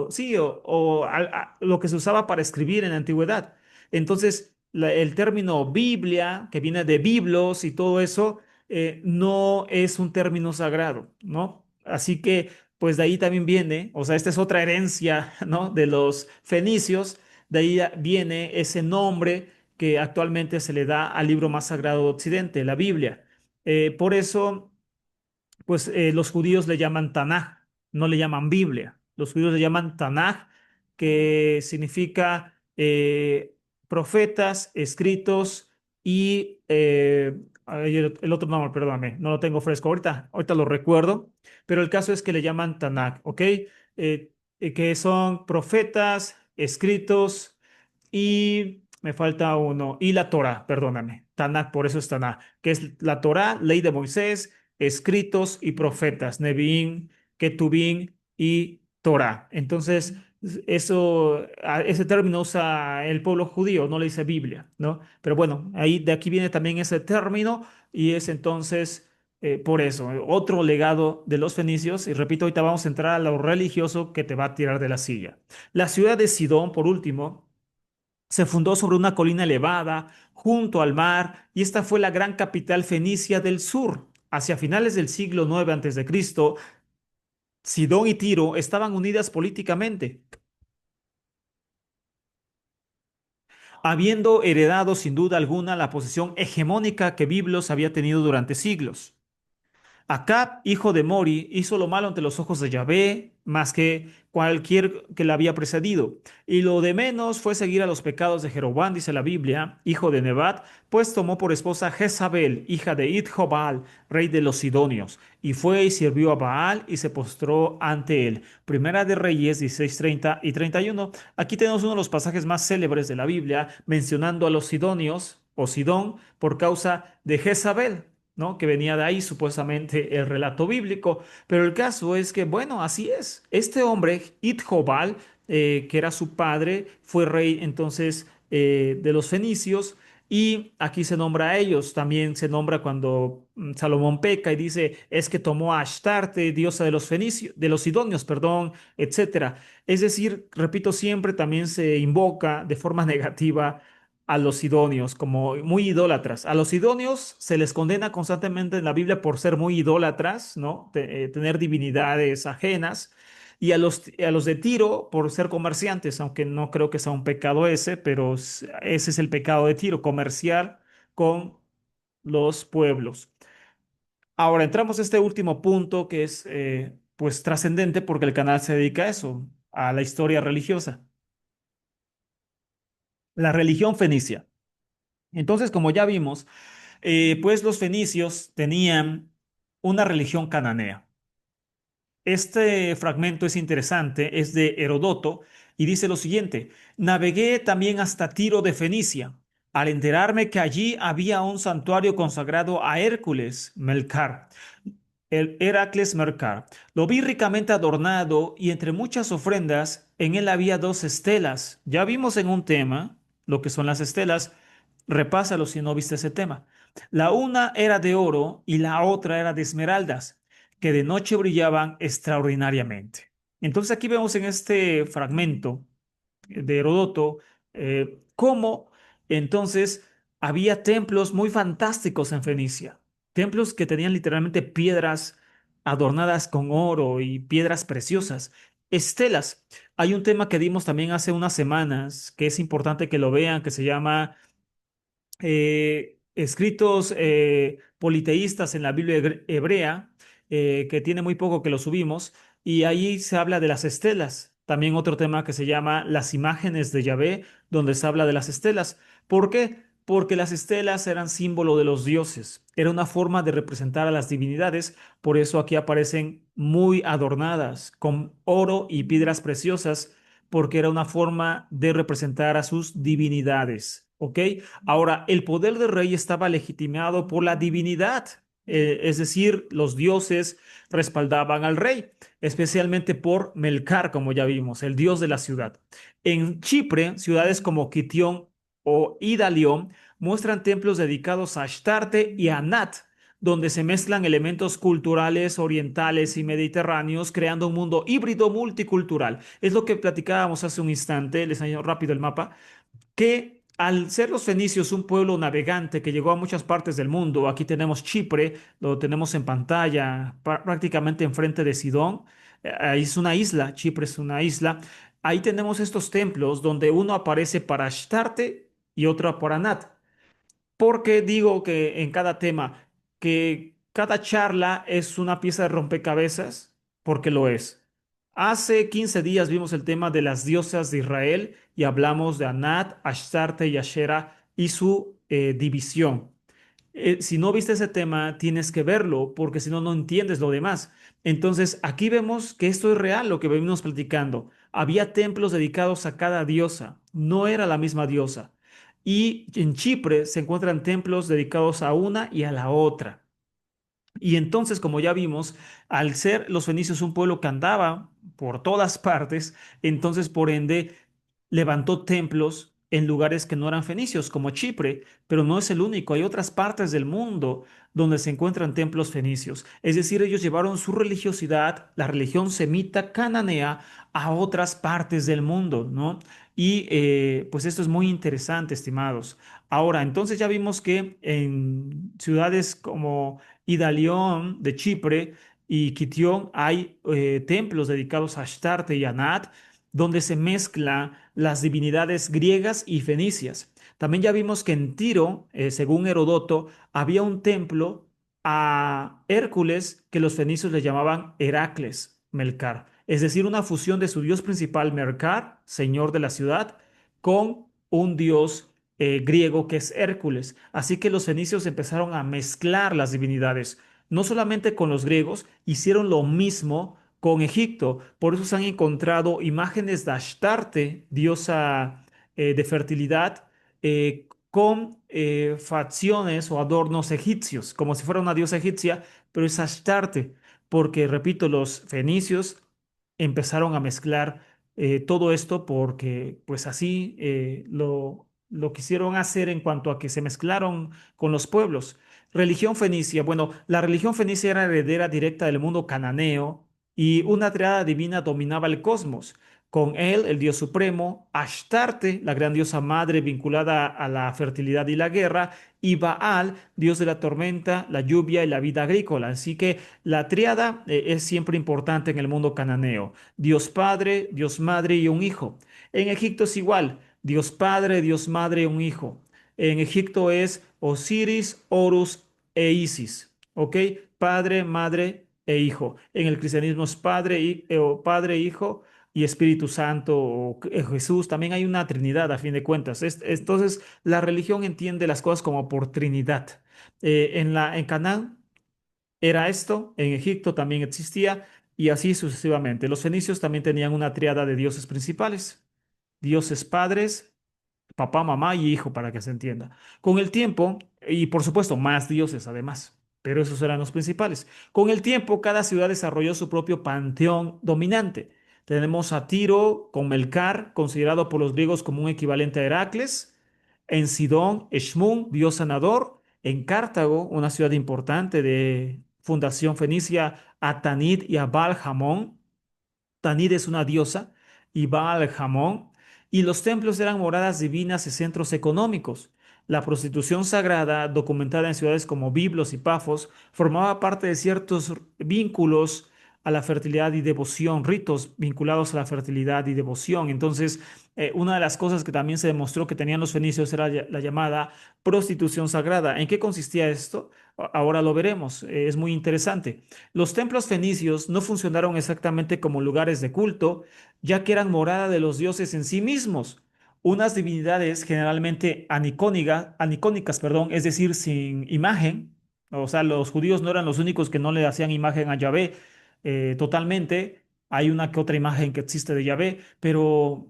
sí, lo que se usaba para escribir en la antigüedad. Entonces, el término Biblia, que viene de biblos y todo eso, no es un término sagrado, ¿no? Así que, pues de ahí también viene, o sea, esta es otra herencia, ¿no? De los fenicios, de ahí viene ese nombre que actualmente se le da al libro más sagrado de Occidente, la Biblia. Por eso pues los judíos le llaman Tanaj, no le llaman Biblia. Los judíos le llaman Tanaj, que significa profetas, escritos y ay, el otro nombre, perdóname, no lo tengo fresco ahorita lo recuerdo, pero el caso es que le llaman Tanaj, ¿ok? Que son profetas, escritos y me falta uno, y la Torá, perdóname, Tanaj, por eso es Tanaj, que es la Torá, ley de Moisés, escritos y profetas, Neviín, Ketubín y Torá. Entonces, ese término usa el pueblo judío, no le dice Biblia, ¿no? Pero bueno, ahí de aquí viene también ese término y es entonces por eso, otro legado de los fenicios, y repito, ahorita vamos a entrar a lo religioso que te va a tirar de la silla. La ciudad de Sidón, por último, se fundó sobre una colina elevada, junto al mar, y esta fue la gran capital fenicia del sur. Hacia finales del siglo IX a.C., Sidón y Tiro estaban unidas políticamente. habiendo heredado sin duda alguna la posición hegemónica que Biblos había tenido durante siglos. Acab, hijo de Mori, hizo lo malo ante los ojos de Yahvé, más que cualquier que le había precedido. Y lo de menos fue seguir a los pecados de Jeroboam, dice la Biblia, hijo de Nebat, pues tomó por esposa Jezabel, hija de Idjobal, rey de los Sidonios, y fue y sirvió a Baal y se postró ante él. Primera de Reyes 16, 30 y 31. Aquí tenemos uno de los pasajes más célebres de la Biblia, mencionando a los Sidonios o Sidón por causa de Jezabel. ¿No? Que venía de ahí supuestamente el relato bíblico, pero el caso es que, bueno, así es. Este hombre, Itjobal, que era su padre, fue rey entonces de los fenicios y aquí se nombra a ellos. También se nombra cuando Salomón peca y dice, es que tomó a Astarte, diosa de los fenicios, de los sidonios, perdón, etcétera. Es decir, repito, siempre también se invoca de forma negativa a los sidonios como muy idólatras. A los sidonios se les condena constantemente en la Biblia por ser muy idólatras, ¿no? Tener divinidades ajenas. Y a los de Tiro por ser comerciantes, aunque no creo que sea un pecado ese, pero ese es el pecado de Tiro, comerciar con los pueblos. Ahora entramos a este último punto que es pues trascendente porque el canal se dedica a eso, a la historia religiosa. La religión fenicia. Entonces, como ya vimos, pues los fenicios tenían una religión cananea. Este fragmento es interesante, es de Herodoto y dice lo siguiente: navegué también hasta Tiro de Fenicia, al enterarme que allí había un santuario consagrado a Hércules, Melcar, el Heracles Mercar. Lo vi ricamente adornado y entre muchas ofrendas en él había dos estelas. Ya vimos en un tema lo que son las estelas. Repásalo si no viste ese tema. La una era de oro y la otra era de esmeraldas, que de noche brillaban extraordinariamente. Entonces aquí vemos en este fragmento de Herodoto cómo entonces había templos muy fantásticos en Fenicia, templos que tenían literalmente piedras adornadas con oro y piedras preciosas, estelas. Hay un tema que dimos también hace unas semanas que es importante que lo vean, que se llama escritos politeístas en la Biblia hebrea, que tiene muy poco que lo subimos, y ahí se habla de las estelas. También otro tema que se llama las imágenes de Yahvé, donde se habla de las estelas. ¿Por qué? Porque las estelas eran símbolo de los dioses, era una forma de representar a las divinidades, por eso aquí aparecen muy adornadas con oro y piedras preciosas, porque era una forma de representar a sus divinidades, ¿ok? Ahora, el poder del rey estaba legitimado por la divinidad, es decir, los dioses respaldaban al rey, especialmente por Melcar, como ya vimos, el dios de la ciudad. En Chipre, ciudades como Kitión o Idalión muestran templos dedicados a Astarte y a Nat, donde se mezclan elementos culturales orientales y mediterráneos, creando un mundo híbrido multicultural. Es lo que platicábamos hace un instante, les enseño rápido el mapa, que al ser los fenicios un pueblo navegante que llegó a muchas partes del mundo, aquí tenemos Chipre, lo tenemos en pantalla, prácticamente enfrente de Sidón, ahí es una isla, Chipre es una isla, ahí tenemos estos templos donde uno aparece para Astarte y otro para Nat. Porque digo que en cada tema, que cada charla es una pieza de rompecabezas, porque lo es. Hace 15 días vimos el tema de las diosas de Israel y hablamos de Anat, Ashtarte y Ashera y su división. Si no viste ese tema, tienes que verlo, porque si no, no entiendes lo demás. Entonces, aquí vemos que esto es real, lo que venimos platicando. Había templos dedicados a cada diosa, no era la misma diosa. Y en Chipre se encuentran templos dedicados a una y a la otra. Y entonces, como ya vimos, al ser los fenicios un pueblo que andaba por todas partes, entonces por ende levantó templos en lugares que no eran fenicios, como Chipre, pero no es el único. Hay otras partes del mundo donde se encuentran templos fenicios. Es decir, ellos llevaron su religiosidad, la religión semita cananea, a otras partes del mundo, ¿no? Y pues esto es muy interesante, estimados. Ahora, entonces ya vimos que en ciudades como Idalión de Chipre y Kitión hay templos dedicados a Astarte y a Nat. donde se mezcla las divinidades griegas y fenicias. También ya vimos que en Tiro, según Herodoto, había un templo a Hércules que los fenicios le llamaban Heracles, Melcar, es decir, una fusión de su dios principal, Mercar, señor de la ciudad, con un dios griego que es Hércules. Así que los fenicios empezaron a mezclar las divinidades, no solamente con los griegos, hicieron lo mismo con Egipto. Por eso se han encontrado imágenes de Astarte, diosa de fertilidad, con facciones o adornos egipcios, como si fuera una diosa egipcia, pero es Astarte, porque, repito, los fenicios empezaron a mezclar todo esto porque pues así lo quisieron hacer en cuanto a que se mezclaron con los pueblos. Religión fenicia. Bueno, la religión fenicia era heredera directa del mundo cananeo y una triada divina dominaba el cosmos. Con él, el dios supremo, Astarte, la gran diosa madre vinculada a la fertilidad y la guerra, y Baal, dios de la tormenta, la lluvia y la vida agrícola. Así que la tríada es siempre importante en el mundo cananeo. Dios Padre, Dios Madre y un hijo. En Egipto es igual. Dios Padre, Dios Madre y un hijo. En Egipto es Osiris, Horus e Isis. ¿Ok? Padre, Madre e Hijo. En el cristianismo es o Padre, Hijo y Espíritu Santo o Jesús. También hay una Trinidad a fin de cuentas. Entonces, la religión entiende las cosas como por Trinidad. En Canaán era esto, en Egipto también existía y así sucesivamente. Los fenicios también tenían una triada de dioses principales, dioses padres, papá, mamá y hijo, para que se entienda. Con el tiempo, y por supuesto más dioses además, pero esos eran los principales. Con el tiempo, cada ciudad desarrolló su propio panteón dominante. Tenemos a Tiro con Melcar, considerado por los griegos como un equivalente a Heracles. En Sidón, Eshmun, dios sanador. En Cartago, una ciudad importante de fundación fenicia, a Tanit y a Baal-Hamón. Tanit es una diosa y Baal-Hamón, y los templos eran moradas divinas y centros económicos. La prostitución sagrada, documentada en ciudades como Biblos y Pafos, formaba parte de ciertos vínculos a la fertilidad y devoción, ritos vinculados a la fertilidad y devoción. Entonces, una de las cosas que también se demostró que tenían los fenicios era la llamada prostitución sagrada. ¿En qué consistía esto? Ahora lo veremos. Es muy interesante. Los templos fenicios no funcionaron exactamente como lugares de culto, ya que eran morada de los dioses en sí mismos, unas divinidades generalmente anicónicas, perdón, es decir, sin imagen. O sea, los judíos no eran los únicos que no le hacían imagen a Yahvé totalmente. Hay una que otra imagen que existe de Yahvé, pero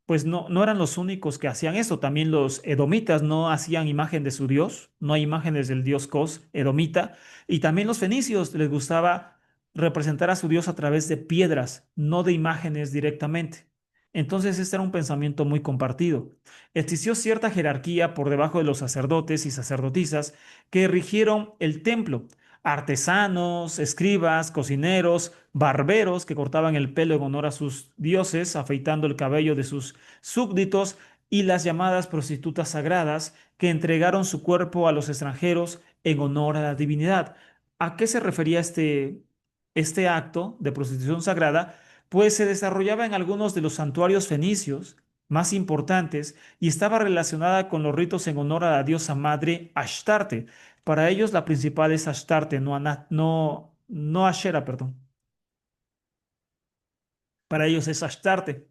pues no eran los únicos que hacían eso. También los edomitas no hacían imagen de su dios, no hay imágenes del dios Cos, edomita. Y también los fenicios les gustaba representar a su dios a través de piedras, no de imágenes directamente. Entonces este era un pensamiento muy compartido. Existió cierta jerarquía por debajo de los sacerdotes y sacerdotisas que rigieron el templo. Artesanos, escribas, cocineros, barberos que cortaban el pelo en honor a sus dioses, afeitando el cabello de sus súbditos, y las llamadas prostitutas sagradas que entregaron su cuerpo a los extranjeros en honor a la divinidad. ¿A qué se refería este acto de prostitución sagrada? Pues se desarrollaba en algunos de los santuarios fenicios más importantes y estaba relacionada con los ritos en honor a la diosa madre Astarte. Para ellos la principal es Astarte, no Ashera, perdón. Para ellos es Astarte.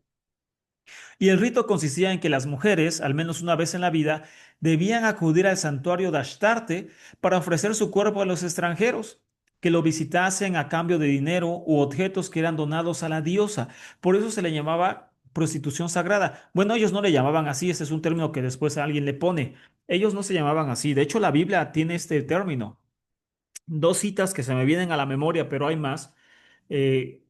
Y el rito consistía en que las mujeres, al menos una vez en la vida, debían acudir al santuario de Astarte para ofrecer su cuerpo a los extranjeros, que lo visitasen a cambio de dinero u objetos que eran donados a la diosa. Por eso se le llamaba prostitución sagrada. Bueno, ellos no le llamaban así, ese es un término que después alguien le pone. Ellos no se llamaban así. De hecho, la Biblia tiene este término. Dos citas que se me vienen a la memoria, pero hay más,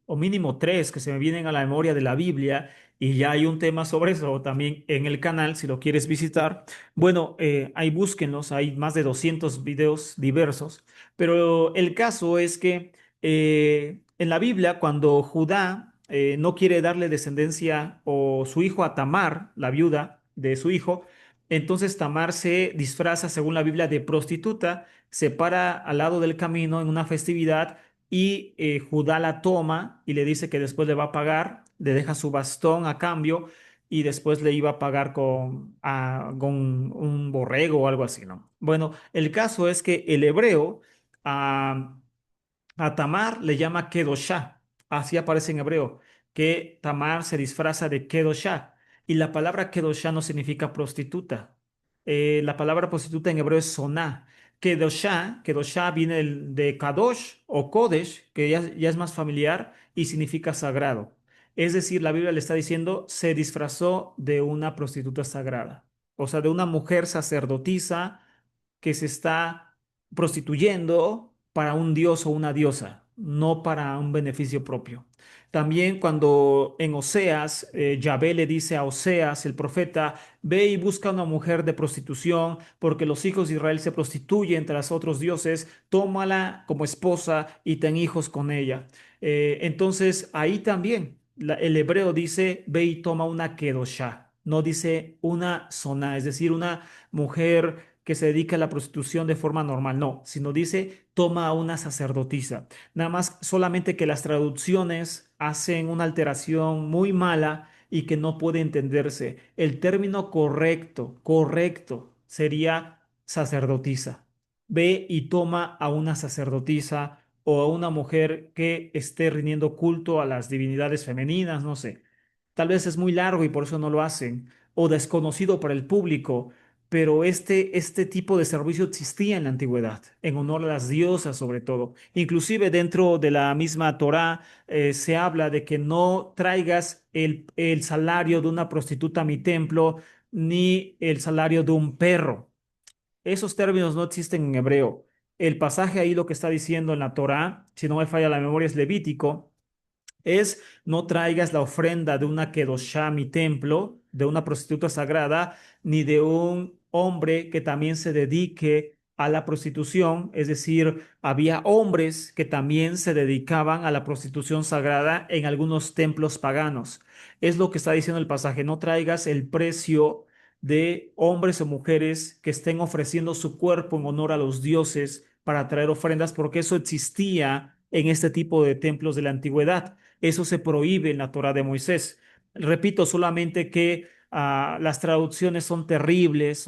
o mínimo tres que se me vienen a la memoria de la Biblia, y ya hay un tema sobre eso también en el canal, si lo quieres visitar. Bueno, ahí búsquenlos, hay más de 200 videos diversos, pero el caso es que en la Biblia, cuando Judá no quiere darle descendencia o su hijo a Tamar, la viuda de su hijo, entonces Tamar se disfraza, según la Biblia, de prostituta, se para al lado del camino en una festividad y Judá la toma y le dice que después le va a pagar, le deja su bastón a cambio y después le iba a pagar con un borrego o algo así, ¿no? Bueno, el caso es que el hebreo a, a Tamar le llama Kedoshá, así aparece en hebreo, que Tamar se disfraza de Kedoshá y la palabra Kedoshá no significa prostituta. La palabra prostituta en hebreo es soná. Kedoshá viene de Kadosh o Kodesh, que ya es más familiar y significa sagrado. Es decir, la Biblia le está diciendo, se disfrazó de una prostituta sagrada, o sea, de una mujer sacerdotisa que se está prostituyendo para un dios o una diosa, no para un beneficio propio. También cuando en Oseas, Yahvé le dice a Oseas, el profeta, ve y busca una mujer de prostitución, porque los hijos de Israel se prostituyen tras otros dioses, tómala como esposa y ten hijos con ella. Entonces ahí también el hebreo dice, ve y toma una kedoshá, no dice una soná, es decir, una mujer que se dedica a la prostitución de forma normal, no, sino dice toma a una sacerdotisa. Nada más solamente que las traducciones hacen una alteración muy mala y que no puede entenderse. El término correcto sería sacerdotisa. Ve y toma a una sacerdotisa o a una mujer que esté rindiendo culto a las divinidades femeninas, no sé. Tal vez es muy largo y por eso no lo hacen, o desconocido para el público, pero este tipo de servicio existía en la antigüedad, en honor a las diosas sobre todo. Inclusive dentro de la misma Torá se habla de que no traigas el salario de una prostituta a mi templo, ni el salario de un perro. Esos términos no existen en hebreo. El pasaje ahí lo que está diciendo en la Torá, si no me falla la memoria, es Levítico, es no traigas la ofrenda de una kedoshá a mi templo, de una prostituta sagrada, ni de un hombre que también se dedique a la prostitución, es decir, había hombres que también se dedicaban a la prostitución sagrada en algunos templos paganos. Es lo que está diciendo el pasaje, no traigas el precio de hombres o mujeres que estén ofreciendo su cuerpo en honor a los dioses para traer ofrendas, porque eso existía en este tipo de templos de la antigüedad. Eso se prohíbe en la Torá de Moisés. Repito solamente que las traducciones son terribles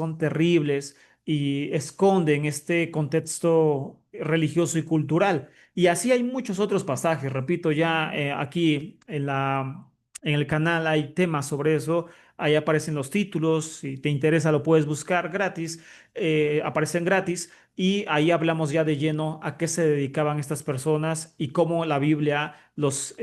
y esconden este contexto religioso y cultural. Y así hay muchos otros pasajes. Repito, ya aquí en el canal hay temas sobre eso. Ahí aparecen los títulos. Si te interesa, lo puedes buscar gratis. Aparecen gratis. Y ahí hablamos ya de lleno a qué se dedicaban estas personas y cómo la Biblia los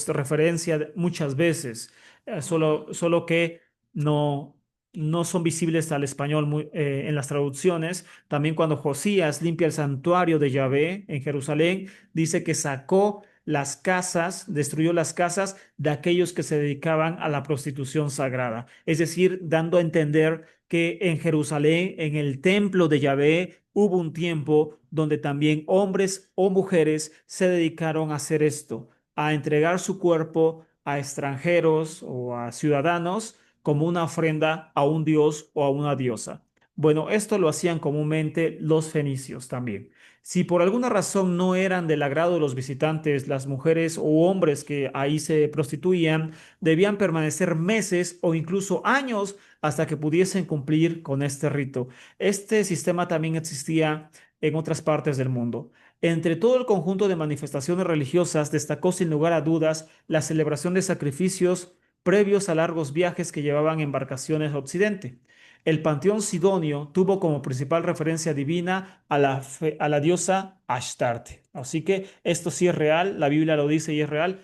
referencia muchas veces, solo que no, no son visibles al español en las traducciones. También cuando Josías limpia el santuario de Yahvé en Jerusalén, dice que sacó las casas, destruyó las casas de aquellos que se dedicaban a la prostitución sagrada. Es decir, dando a entender que en Jerusalén, en el templo de Yahvé, hubo un tiempo donde también hombres o mujeres se dedicaron a hacer esto, a entregar su cuerpo a extranjeros o a ciudadanos como una ofrenda a un dios o a una diosa. Bueno, esto lo hacían comúnmente los fenicios también. Si por alguna razón no eran del agrado de los visitantes, las mujeres o hombres que ahí se prostituían, debían permanecer meses o incluso años hasta que pudiesen cumplir con este rito. Este sistema también existía en otras partes del mundo. Entre todo el conjunto de manifestaciones religiosas destacó sin lugar a dudas la celebración de sacrificios previos a largos viajes que llevaban embarcaciones a Occidente. El panteón sidonio tuvo como principal referencia divina a la diosa Astarte. Así que esto sí es real, la Biblia lo dice y es real.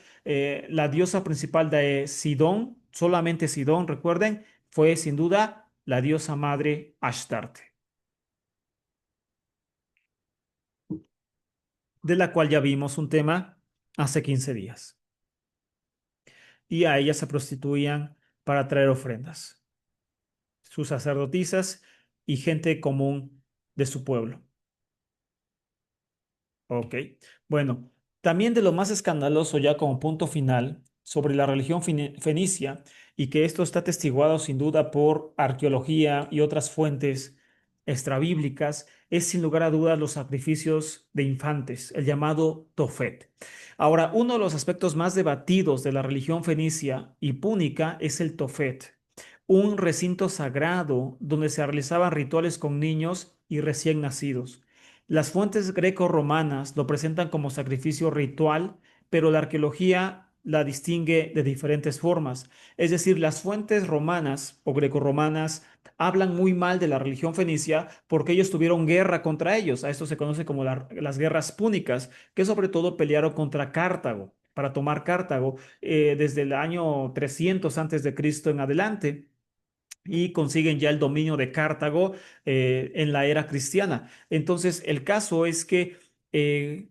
La diosa principal de Sidón, solamente Sidón, recuerden, fue sin duda la diosa madre Astarte, de la cual ya vimos un tema hace 15 días. Y a ella se prostituían para traer ofrendas, sus sacerdotisas y gente común de su pueblo. Ok, bueno, también de lo más escandaloso ya como punto final sobre la religión fenicia y que esto está atestiguado sin duda por arqueología y otras fuentes extrabíblicas, es sin lugar a dudas los sacrificios de infantes, el llamado Tofet. Ahora, uno de los aspectos más debatidos de la religión fenicia y púnica es el Tofet, un recinto sagrado donde se realizaban rituales con niños y recién nacidos. Las fuentes greco-romanas lo presentan como sacrificio ritual, pero la arqueología la distingue de diferentes formas. Es decir, las fuentes romanas o greco-romanas hablan muy mal de la religión fenicia porque ellos tuvieron guerra contra ellos. A esto se conoce como las guerras púnicas, que sobre todo pelearon contra Cartago para tomar Cartago desde el año 300 antes de Cristo en adelante y consiguen ya el dominio de Cartago en la era cristiana. Entonces, el caso es que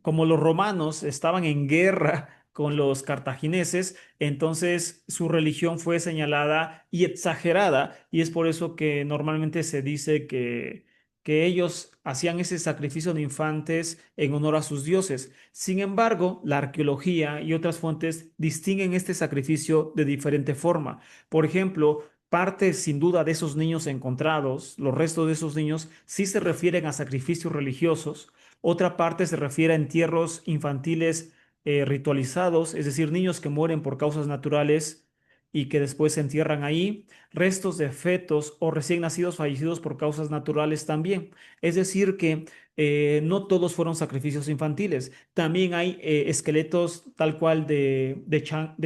como los romanos estaban en guerra con los cartagineses, entonces su religión fue señalada y exagerada, y es por eso que normalmente se dice que ellos hacían ese sacrificio de infantes en honor a sus dioses. Sin embargo, la arqueología y otras fuentes distinguen este sacrificio de diferente forma. Por ejemplo, parte sin duda de esos niños encontrados, los restos de esos niños, sí se refieren a sacrificios religiosos. Otra parte se refiere a entierros infantiles ritualizados, es decir, niños que mueren por causas naturales y que después se entierran ahí. Restos de fetos o recién nacidos fallecidos por causas naturales también. Es decir, que no todos fueron sacrificios infantiles. También hay esqueletos tal cual de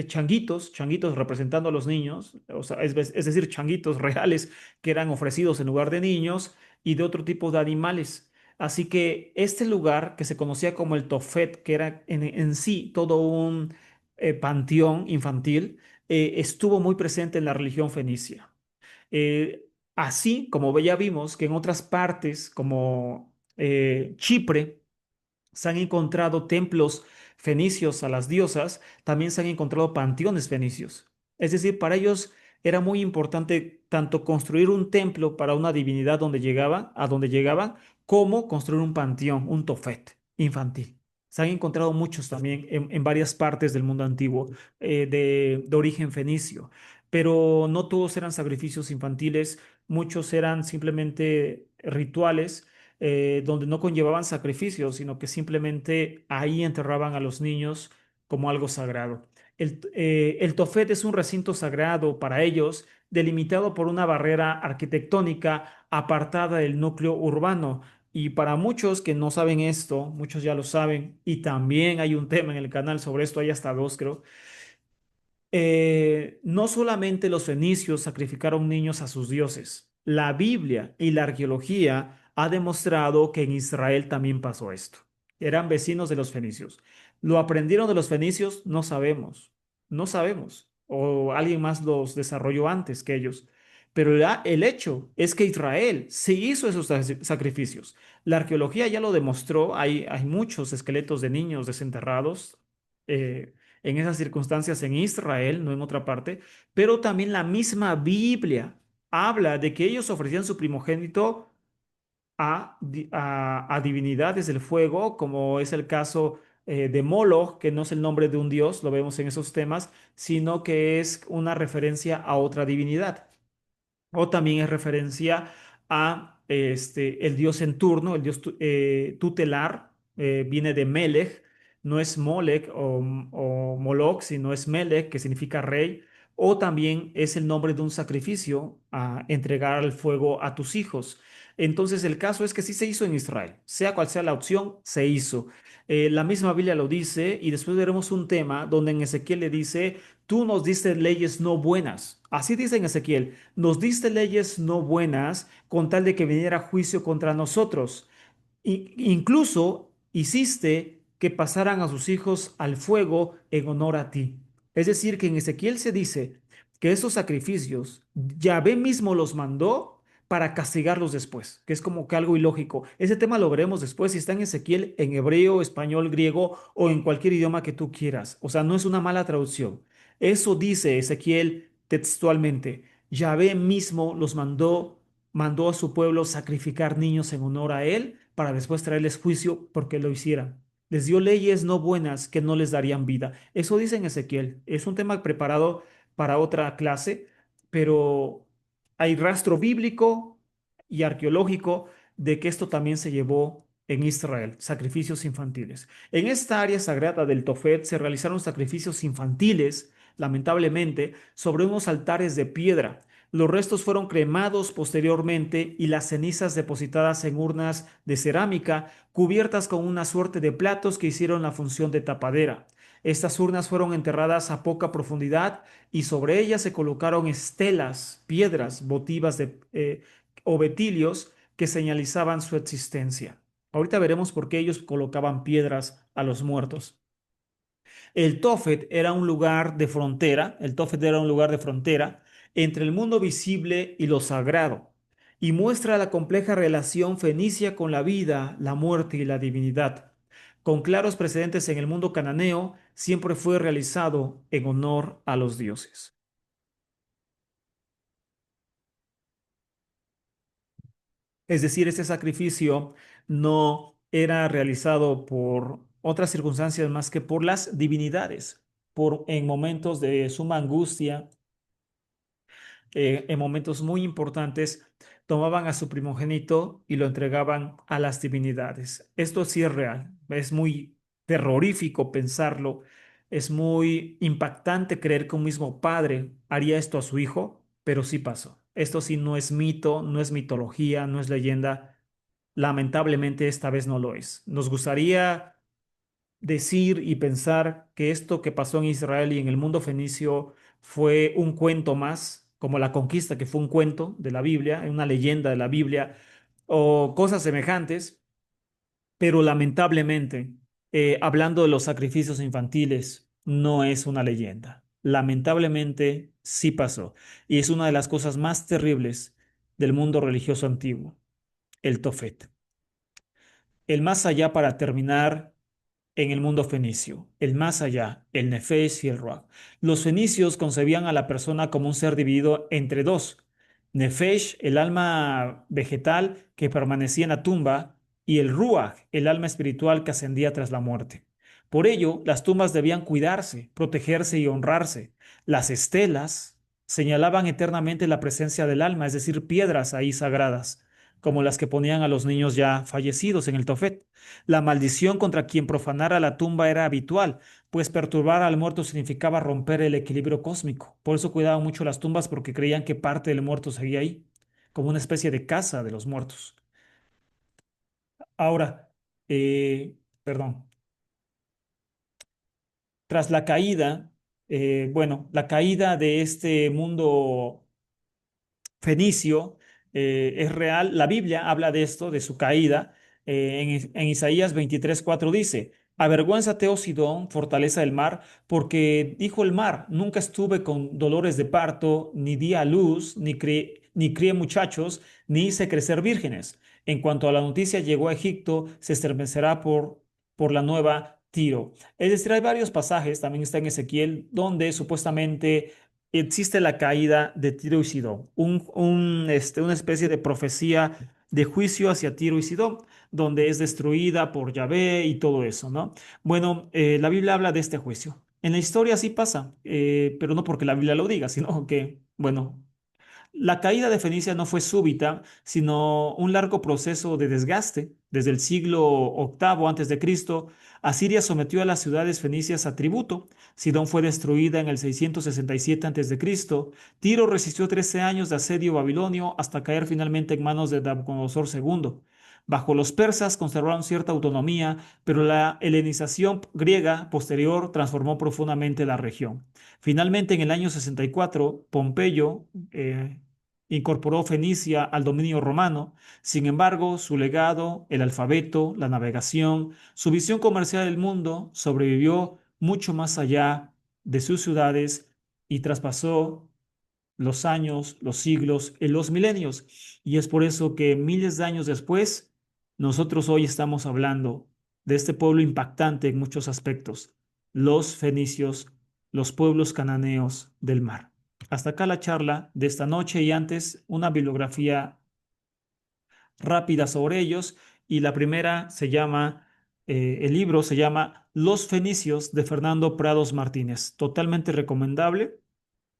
changuitos, changuitos representando a los niños, o sea, es decir, changuitos reales que eran ofrecidos en lugar de niños y de otro tipo de animales. Así que este lugar que se conocía como el Tofet, que era en sí todo un panteón infantil, estuvo muy presente en la religión fenicia. Así como ya vimos que en otras partes como Chipre, se han encontrado templos fenicios a las diosas, también se han encontrado panteones fenicios. Es decir, para ellos era muy importante tanto construir un templo para una divinidad donde llegaban, a donde llegaban, como construir un panteón, un tofet infantil. Se han encontrado muchos también en varias partes del mundo antiguo de origen fenicio, pero no todos eran sacrificios infantiles, muchos eran simplemente rituales donde no conllevaban sacrificios, sino que simplemente ahí enterraban a los niños como algo sagrado. El Tofet es un recinto sagrado para ellos, delimitado por una barrera arquitectónica apartada del núcleo urbano. Y para muchos que no saben esto, muchos ya lo saben, y también hay un tema en el canal sobre esto, hay hasta dos, creo. No solamente los fenicios sacrificaron niños a sus dioses, la Biblia y la arqueología ha demostrado que en Israel también pasó esto. Eran vecinos de los fenicios. ¿Lo aprendieron de los fenicios? No sabemos, no sabemos. O alguien más los desarrolló antes que ellos. Pero el hecho es que Israel se hizo esos sacrificios. La arqueología ya lo demostró. Hay muchos esqueletos de niños desenterrados. En esas circunstancias en Israel, no en otra parte, pero también la misma Biblia habla de que ellos ofrecían su primogénito a divinidades del fuego, como es el caso de Moloch, que no es el nombre de un dios, lo vemos en esos temas, sino que es una referencia a otra divinidad. O también es referencia a el dios en turno, el dios tutelar, viene de Melech, no es Molech o Moloch, sino es Melech, que significa rey. O también es el nombre de un sacrificio a entregar al fuego a tus hijos. Entonces el caso es que sí se hizo en Israel, sea cual sea la opción, se hizo. La misma Biblia lo dice y después veremos un tema donde en Ezequiel le dice, tú nos diste leyes no buenas. Así dice en Ezequiel, nos diste leyes no buenas con tal de que viniera juicio contra nosotros. Incluso hiciste que pasaran a sus hijos al fuego en honor a ti. Es decir, que en Ezequiel se dice que esos sacrificios Yahvé mismo los mandó para castigarlos después, que es como que algo ilógico. Ese tema lo veremos después si está en Ezequiel en hebreo, español, griego o en cualquier idioma que tú quieras. O sea, no es una mala traducción. Eso dice Ezequiel textualmente. Yahvé mismo los mandó a su pueblo sacrificar niños en honor a él para después traerles juicio porque lo hicieran. Les dio leyes no buenas que no les darían vida. Eso dice en Ezequiel. Es un tema preparado para otra clase, pero hay rastro bíblico y arqueológico de que esto también se llevó en Israel, sacrificios infantiles. En esta área sagrada del Tofet se realizaron sacrificios infantiles, lamentablemente, sobre unos altares de piedra. Los restos fueron cremados posteriormente y las cenizas depositadas en urnas de cerámica cubiertas con una suerte de platos que hicieron la función de tapadera. Estas urnas fueron enterradas a poca profundidad y sobre ellas se colocaron estelas, piedras, votivas o betilios que señalizaban su existencia. Ahorita veremos por qué ellos colocaban piedras a los muertos. El Tophet era un lugar de frontera, el Tophet era un lugar de frontera entre el mundo visible y lo sagrado, y muestra la compleja relación fenicia con la vida, la muerte y la divinidad. Con claros precedentes en el mundo cananeo, siempre fue realizado en honor a los dioses. Es decir, este sacrificio no era realizado por otras circunstancias más que por las divinidades, en momentos de suma angustia, en momentos muy importantes, tomaban a su primogénito y lo entregaban a las divinidades. Esto sí es real, es muy terrorífico pensarlo, es muy impactante creer que un mismo padre haría esto a su hijo, pero sí pasó. Esto sí no es mito, no es mitología, no es leyenda. Lamentablemente esta vez no lo es. Nos gustaría decir y pensar que esto que pasó en Israel y en el mundo fenicio fue un cuento más, como la conquista, que fue un cuento de la Biblia, una leyenda de la Biblia, o cosas semejantes, pero lamentablemente, hablando de los sacrificios infantiles, no es una leyenda. Lamentablemente sí pasó, y es una de las cosas más terribles del mundo religioso antiguo, el Tofet. El más allá para terminar en el mundo fenicio, el más allá, el Nefesh y el Ruach. Los fenicios concebían a la persona como un ser dividido entre dos. Nefesh, el alma vegetal que permanecía en la tumba, y el Ruach, el alma espiritual que ascendía tras la muerte. Por ello, las tumbas debían cuidarse, protegerse y honrarse. Las estelas señalaban eternamente la presencia del alma, es decir, piedras ahí sagradas, como las que ponían a los niños ya fallecidos en el Tofet. La maldición contra quien profanara la tumba era habitual, pues perturbar al muerto significaba romper el equilibrio cósmico. Por eso cuidaban mucho las tumbas porque creían que parte del muerto seguía ahí, como una especie de casa de los muertos. Ahora, perdón, tras la caída, bueno, la caída de este mundo fenicio es real. La Biblia habla de esto, de su caída. En Isaías 23:4 dice, avergüénzate, oh Sidón, fortaleza del mar, porque dijo el mar, nunca estuve con dolores de parto, ni di a luz, ni crié muchachos, ni hice crecer vírgenes. En cuanto a la noticia llegó a Egipto, se estremecerá por la nueva Tiro. Es decir, hay varios pasajes, también está en Ezequiel, donde supuestamente existe la caída de Tiro y Sidón, una especie de profecía de juicio hacia Tiro y Sidón, donde es destruida por Yahvé y todo eso, ¿no? Bueno, la Biblia habla de este juicio. En la historia sí pasa, pero no porque la Biblia lo diga, sino que, bueno, la caída de Fenicia no fue súbita, sino un largo proceso de desgaste. Desde el siglo octavo antes de Cristo, Asiria sometió a las ciudades fenicias a tributo. Sidón fue destruida en el 667 antes de Cristo. Tiro resistió 13 años de asedio babilonio hasta caer finalmente en manos de Nabucodonosor II. Bajo los persas conservaron cierta autonomía, pero la helenización griega posterior transformó profundamente la región. Finalmente, en el año 64, Pompeyo incorporó Fenicia al dominio romano. Sin embargo, su legado, el alfabeto, la navegación, su visión comercial del mundo sobrevivió mucho más allá de sus ciudades y traspasó los años, los siglos y los milenios. Y es por eso que miles de años después, nosotros hoy estamos hablando de este pueblo impactante en muchos aspectos, los fenicios, los pueblos cananeos del mar. Hasta acá la charla de esta noche y antes una bibliografía rápida sobre ellos. Y la primera se llama, el libro se llama Los Fenicios de Fernando Prados Martínez. Totalmente recomendable.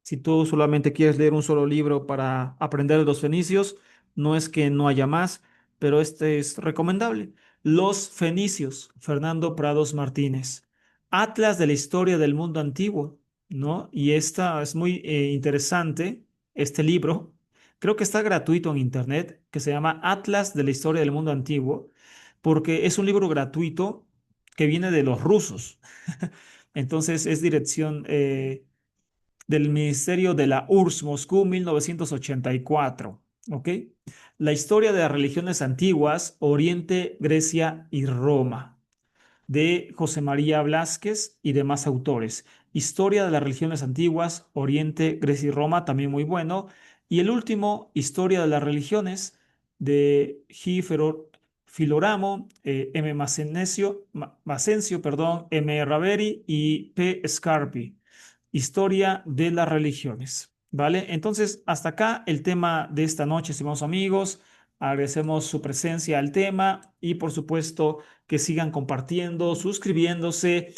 Si tú solamente quieres leer un solo libro para aprender de los fenicios, no es que no haya más, pero este es recomendable. Los Fenicios, Fernando Prados Martínez. Atlas de la historia del mundo antiguo, ¿no? Y esta es muy interesante, este libro. Creo que está gratuito en internet, que se llama Atlas de la historia del mundo antiguo, porque es un libro gratuito que viene de los rusos. Entonces es dirección del Ministerio de la URSS, Moscú, 1984. ¿Ok? La historia de las religiones antiguas, Oriente, Grecia y Roma, de José María Blázquez y demás autores. Historia de las religiones antiguas, Oriente, Grecia y Roma, también muy bueno. Y el último, Historia de las religiones, de Filoramo, M. Macencio, perdón, M. Raveri y P. Scarpi. Historia de las religiones. ¿Vale? Entonces, hasta acá el tema de esta noche, estimados amigos. Agradecemos su presencia al tema y, por supuesto, que sigan compartiendo, suscribiéndose,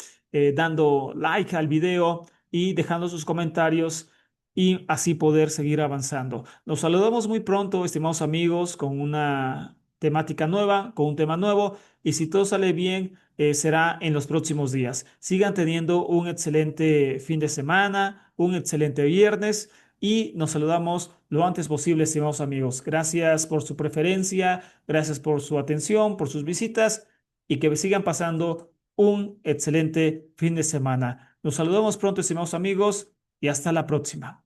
dando like al video y dejando sus comentarios y así poder seguir avanzando. Nos saludamos muy pronto, estimados amigos, con una temática nueva, con un tema nuevo y si todo sale bien, será en los próximos días. Sigan teniendo un excelente fin de semana, un excelente viernes y nos saludamos lo antes posible, estimados amigos. Gracias por su preferencia, gracias por su atención, por sus visitas y que sigan pasando un excelente fin de semana. Nos saludamos pronto, estimados amigos, y hasta la próxima.